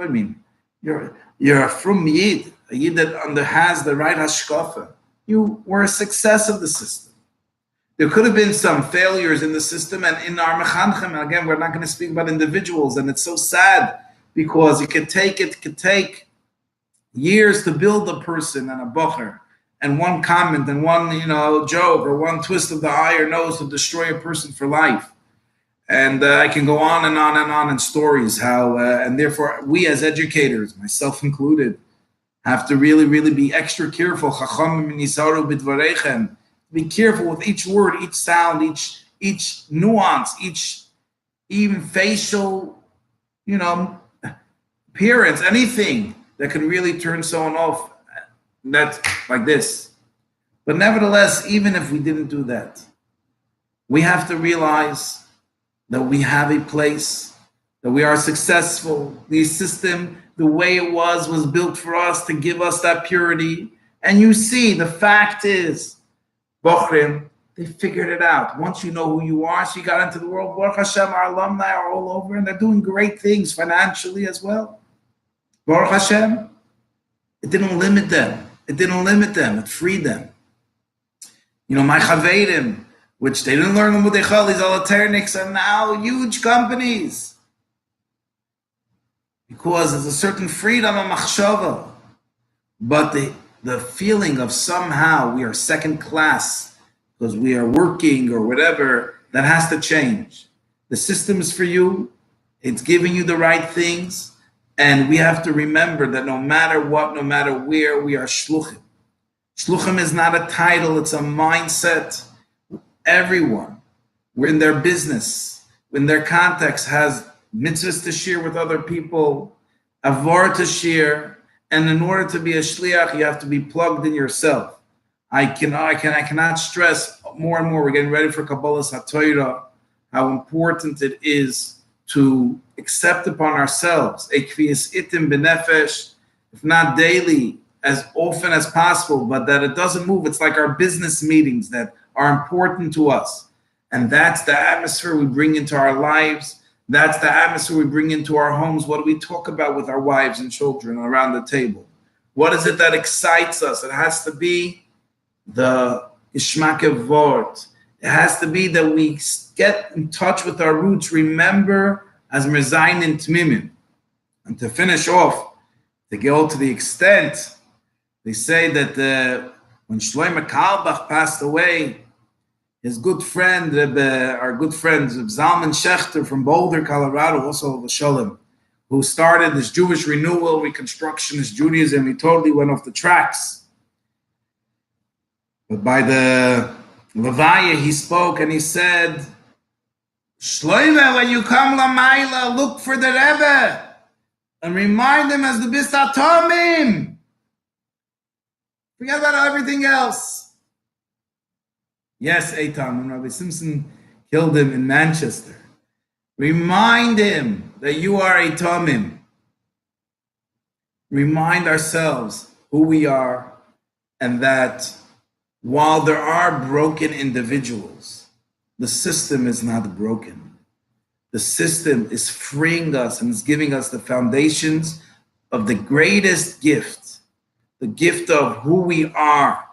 you're from Yid, a Yid that has the right hashkafa. You were a success of the system. There could have been some failures in the system, and in our mechanchim, again, we're not going to speak about individuals, and it's so sad because it could take years to build a person and a bocher, and one comment and one joke or one twist of the eye or nose to destroy a person for life. And I can go on and on and on in stories how, and therefore we as educators, myself included, have to really, really be extra careful. Be careful with each word, each sound, each nuance, each even facial, appearance, anything that can really turn someone off. That's like this. But nevertheless, even if we didn't do that, we have to realize that we have a place, that we are successful. The system, the way it was built for us to give us that purity. And you see, the fact is, Bochrim, they figured it out. Once you know who you are, so you got into the world, Baruch Hashem, our alumni are all over, and they're doing great things financially as well. Baruch Hashem, it didn't limit them. It freed them. My Chavedim, which they didn't learn Limudei Chol, these Alaterniks are now huge companies. Because there's a certain freedom of machshava. But the feeling of somehow we are second class because we are working or whatever, that has to change. The system is for you. It's giving you the right things. And we have to remember that no matter what, no matter where, we are shluchim. Shluchim is not a title, it's a mindset. Everyone, we're in their business, in their context, has mitzvahs to share with other people, avar to share, and in order to be a shliach, you have to be plugged in yourself. I cannot stress more and more. We're getting ready for Kabbalas HaTorah, how important it is to accept upon ourselves a kviyas itim benefesh, if not daily, as often as possible, but that it doesn't move. It's like our business meetings that are important to us. And that's the atmosphere we bring into our lives. That's the atmosphere we bring into our homes. What do we talk about with our wives and children around the table? What is it that excites us? It has to be the Geschmacke Wort. It has to be that we get in touch with our roots, remember as Merzayin in Tmimim. And to finish off, to go to the extent, they say that when Shlomo Carlebach passed away, his good friend, our good friends, Zalman Schechter from Boulder, Colorado, also Sholem, who started this Jewish renewal, Reconstructionist Judaism, he totally went off the tracks. But by the Levaya, he spoke and he said, Shlomo, when you come Lamaila, look for the Rebbe and remind him as the Bist Atomim. Forget about everything else. Yes, Eitan, when Rabbi Simpson killed him in Manchester, remind him that you are a Tomim. Remind ourselves who we are, and that while there are broken individuals, the system is not broken. The system is freeing us and is giving us the foundations of the greatest gift, the gift of who we are.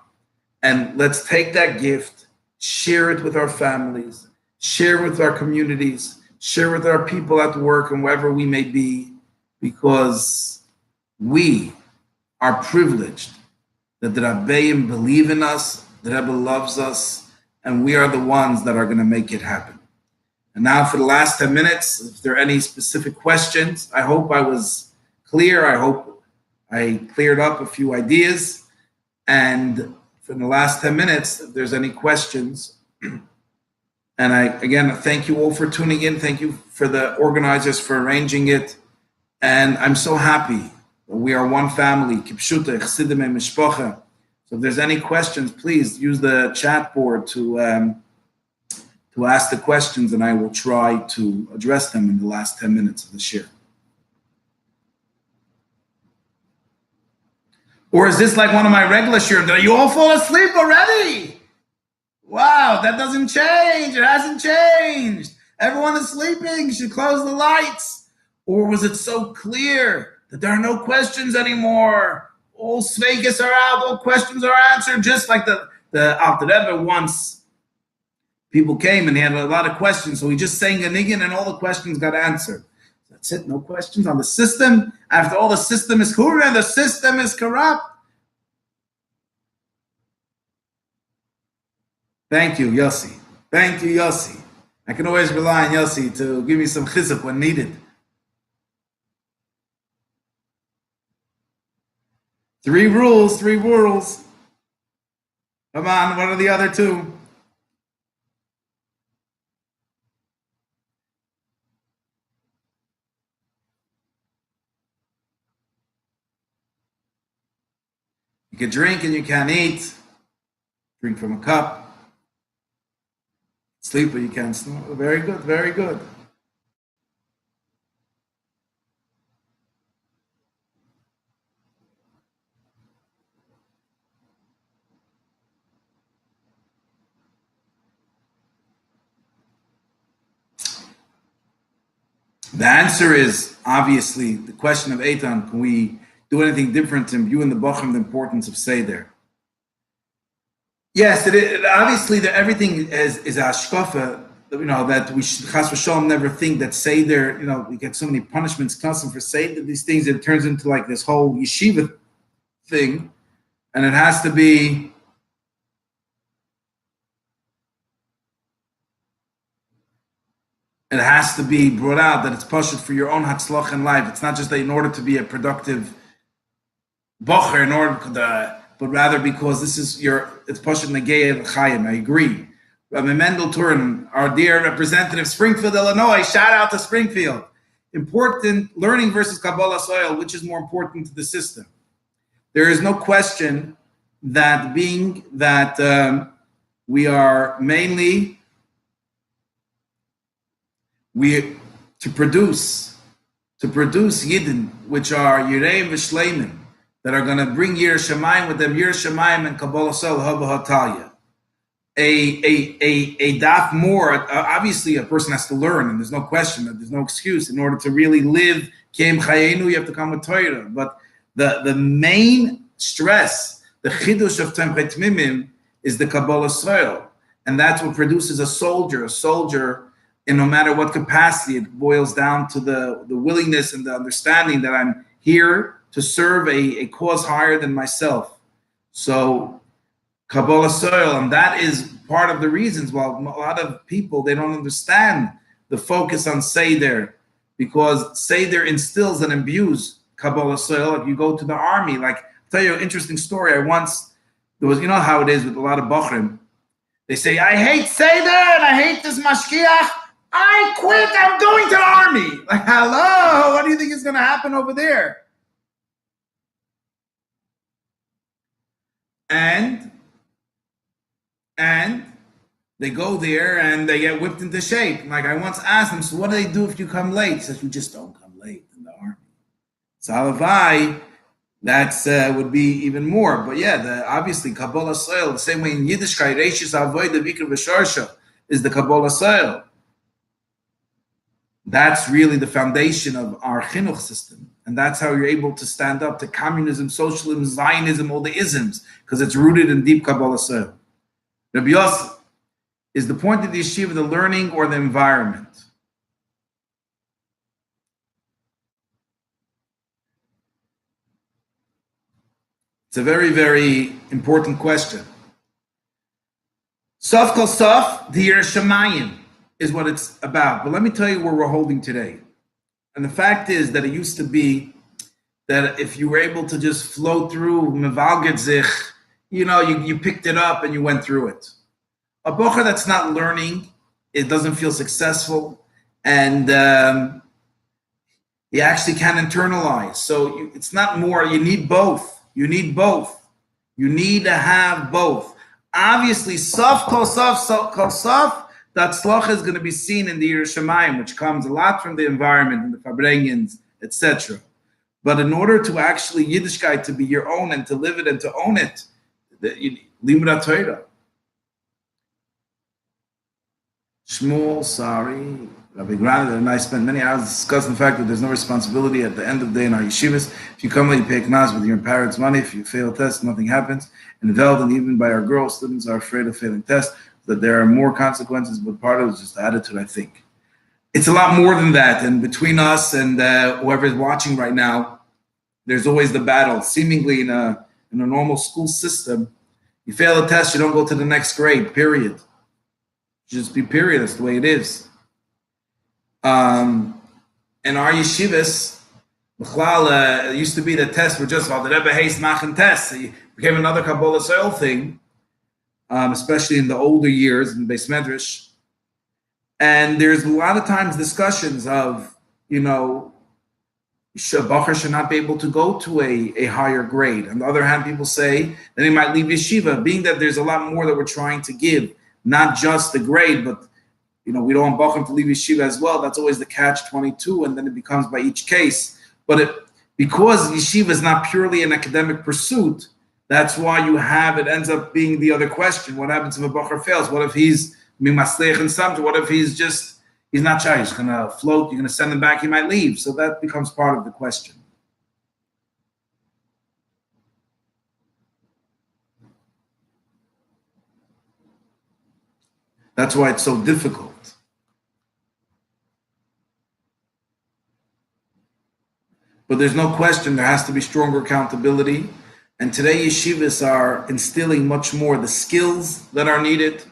And let's take that gift, share it with our families, share it with our communities, share with our people at work and wherever we may be, because we are privileged that the Rabbeim believe in us, the Rebbe loves us, and we are the ones that are going to make it happen. And now for the last 10 minutes, if there are any specific questions, I hope I was clear. I hope I cleared up a few ideas. And for the last 10 minutes, if there's any questions, and again, thank you all for tuning in. Thank you for the organizers for arranging it. And I'm so happy that we are one family. Kipshuta, Chsidim and Mishpacha. So if there's any questions, please use the chat board to ask the questions, and I will try to address them in the last 10 minutes of the shir. Or is this like one of my regular shir? Did you all fall asleep already? Wow, that doesn't change. It hasn't changed. Everyone is sleeping. You should close the lights. Or was it so clear that there are no questions anymore? All svegas are out. All questions are answered. Just like the Alter Rebbe once. People came and he had a lot of questions. So he just sang a niggin and all the questions got answered. That's it. No questions on the system. After all, the system is corrupt. The system is corrupt. Thank you, Yossi. Thank you, Yossi. I can always rely on Yossi to give me some chizuk when needed. 3 rules, 3 rules. Come on, what are the other 2? You can drink and you can't eat. Drink from a cup. Sleep but you can't snore. Very good, very good. The answer is obviously the question of Eitan, can we do anything different in viewing the Bachim, the importance of Seder? Yes, it obviously everything is ashkafa, that we should chas v'shalom never think that Seder, we get so many punishments constant for Seder, these things, it turns into like this whole yeshiva thing, and it has to be brought out that it's pashut for your own hatzlach in life. It's not just that in order to be a productive bacher, but rather because this is it's pashut negei chayim. I agree. Rabbi Mendel Turin, our dear representative, Springfield, Illinois. Shout out to Springfield. Important learning versus Kabbalah soil, which is more important to the system. There is no question that we are mainly to produce Yidden, which are Yireim v'Shleimim, that are going to bring Yir Shamayim with them, Yir Shamayim and Kabbalah Sol Hava Hatalia. A daf more, obviously a person has to learn, and there's no question that there's no excuse. In order to really live Kiem Chayenu, you have to come with Torah. But the main stress, the chidush of Tomchei Tmimim, is the Kabbalah soil. And that's what produces a soldier. A soldier, in no matter what capacity, it boils down to the willingness and the understanding that I'm here to serve a cause higher than myself. So Kabbalah soil, and that is part of the reasons why a lot of people, they don't understand the focus on Seder, because Seder instills and imbues Kabbalah soil. If you go to the army, like, I'll tell you an interesting story. There was, you know how it is with a lot of Bachrim. They say, I hate Seder and I hate this Mashkiach. I quit, I'm going to the army. Like, hello, what do you think is going to happen over there? And they go there and they get whipped into shape. Like, I once asked them, so what do they do if you come late? He says, you just don't come late in the army. So Halavai, that's would be even more. But yeah, obviously Kabbalah soil, the same way in Yiddishkeit, Reishis Avodah Vikr V'Sharsha is the Kabbalah soil. That's really the foundation of our chinuch system. And that's how you're able to stand up to communism, socialism, Zionism, all the isms, because it's rooted in deep Kabbalah soil. Rabbi Yosef, is the point of the yeshiva the learning or the environment? It's a very, very important question. Sof kol sof, the Yiras Shamayim is what it's about. But let me tell you where we're holding today. And the fact is that it used to be that if you were able to just flow through mevalged zich, you picked it up and you went through it. A bocher that's not learning, it doesn't feel successful, and you actually can't internalize. So it's not more, you need both. You need both. You need to have both. Obviously, sof kol sof, that tzlacha is going to be seen in the Yiras Shamayim, which comes a lot from the environment and the Fabrengens, etc. But in order to actually Yiddishkeit to be your own and to live it and to own it, you limud Torah. Shmuel, sorry, Rabbi Granada and I spent many hours discussing the fact that there's no responsibility at the end of the day in our yeshivas. If you come late, you pay knas with your parents' money. If you fail a test, nothing happens. In Veld, and even by our girls, students are afraid of failing tests, that there are more consequences, but part of it is just the attitude, I think. It's a lot more than that. And between us and whoever is watching right now, there's always the battle. Seemingly in a normal school system, you fail a test, you don't go to the next grade, period. Just be period. That's the way it is. And our yeshivas, it used to be the tests were just about the Rebbe Hayes Machen tests. It became another Kabbalah soil thing, especially in the older years in Beis Medrash. And there's a lot of times discussions of, Bacher should not be able to go to a higher grade. On the other hand, people say that he might leave yeshiva, being that there's a lot more that we're trying to give. Not just the grade, but we don't want Bachim to leave yeshiva as well. That's always the catch-22, and then it becomes by each case. But because yeshiva is not purely an academic pursuit, that's why it ends up being the other question. What happens if a Bachar fails? What if he's mimaslech and something? What if he's not shy? He's going to float. You're going to send him back. He might leave. So that becomes part of the question. That's why it's so difficult. But there's no question there has to be stronger accountability. And today yeshivas are instilling much more the skills that are needed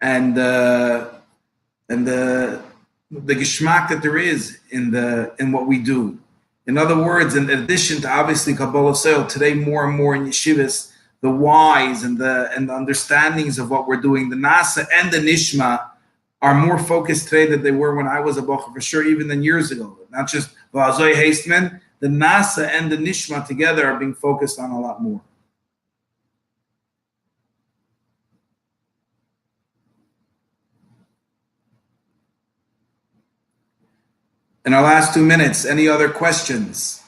and the geschmack that there is in what we do. In other words, in addition to obviously Kabbalah soil, today more and more in yeshivas, the whys and the understandings of what we're doing, the Nasa and the Nishma are more focused today than they were when I was a Bocher, for sure, even than years ago. Not just V'azoi Hasteman, the Nasa and the Nishma together are being focused on a lot more. In our last 2 minutes, any other questions?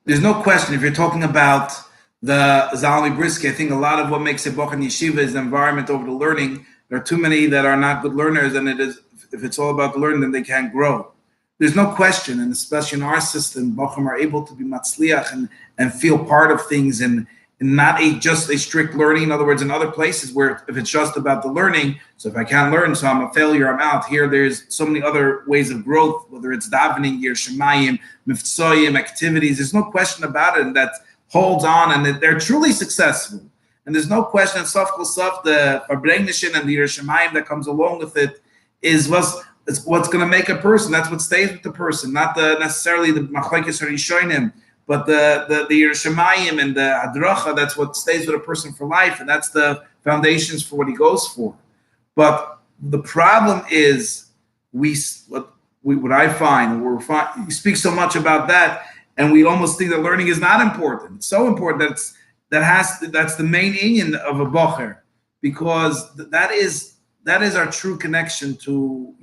There's no question, if you're talking about the Zalmi Brisky, I think a lot of what makes a Boch and Yeshiva is the environment over the learning. There are too many that are not good learners, and if it's all about the learning, then they can't grow. There's no question, and especially in our system, Bochum are able to be matzliach and feel part of things and not just a strict learning. In other words, in other places where if it's just about the learning, so if I can't learn, so I'm a failure, I'm out. Here, there's so many other ways of growth, whether it's davening, Yer Shemayim, Miftsoyim, activities. There's no question about it, and that holds on, and that they're truly successful. And there's no question that Saf Kol Saf, the Verbrengnischen and the Yer Shemayim that comes along with it is what's going to make a person. That's what stays with the person, not necessarily the Machlekes or Rishonim, but the Yer Shemayim and the Hadracha. That's what stays with a person for life, and that's the foundations for what he goes for. But the problem is, what I find, we speak so much about that, and we almost think that learning is not important. It's so important that's the main inyan of a bocher, because that is our true connection to,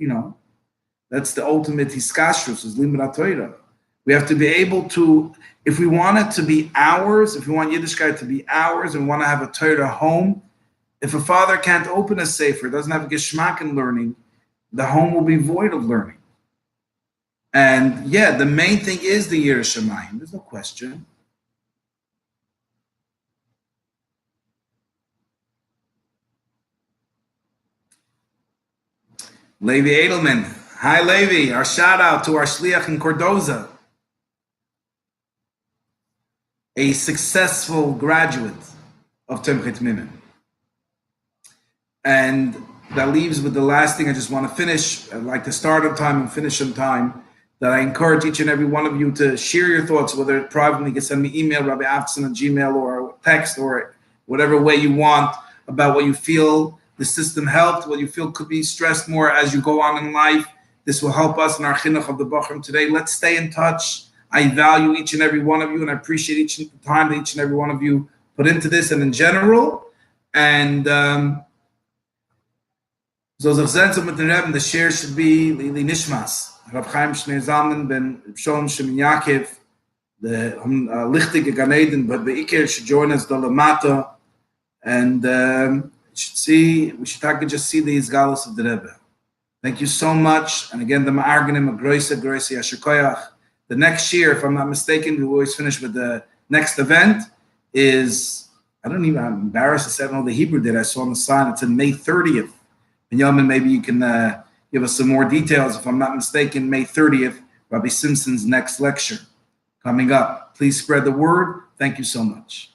that's the ultimate hiskashrus, is limud Torah. We have to be able to, if we want it to be ours, if we want Yiddishkeit to be ours and want to have a Torah home, if a father can't open a sefer, doesn't have a geschmack in learning, the home will be void of learning. And yeah, the main thing is the Yer Shemayim. There's no question. Levi Edelman. Hi, Levi. Our shout out to our shliach in Cordoza, a successful graduate of Tomchei Tmimim. And that leaves with the last thing I just want to finish. I'd like to start on time and finish on time. That I encourage each and every one of you to share your thoughts, whether privately, you can send me email, Rabbi Afson at Gmail, or text, or whatever way you want, about what you feel the system helped, what you feel could be stressed more as you go on in life. This will help us in our chinuch of the Bochum today. Let's stay in touch. I value each and every one of you, and I appreciate each time that each and every one of you put into this and in general. And so the share should be Lili Nishmas. Rav Chaim Shnei Zalman ben Shalom Shemin Yaakov, the Lichtige Gan Eden, but the Iker should join us, the Lamata, and we should just see the Izgalus of the Rebbe. Thank you so much. And again, the Ma'arganim, a Groise Yasher Koyach. The next year, if I'm not mistaken, we always finish with the next event is, I'm embarrassed to say I don't know the Hebrew date I saw on the sign. It's on May 30th. And Yeoman, maybe you can give us some more details. If I'm not mistaken, May 30th, Rabbi Simpson's next lecture coming up. Please spread the word. Thank you so much.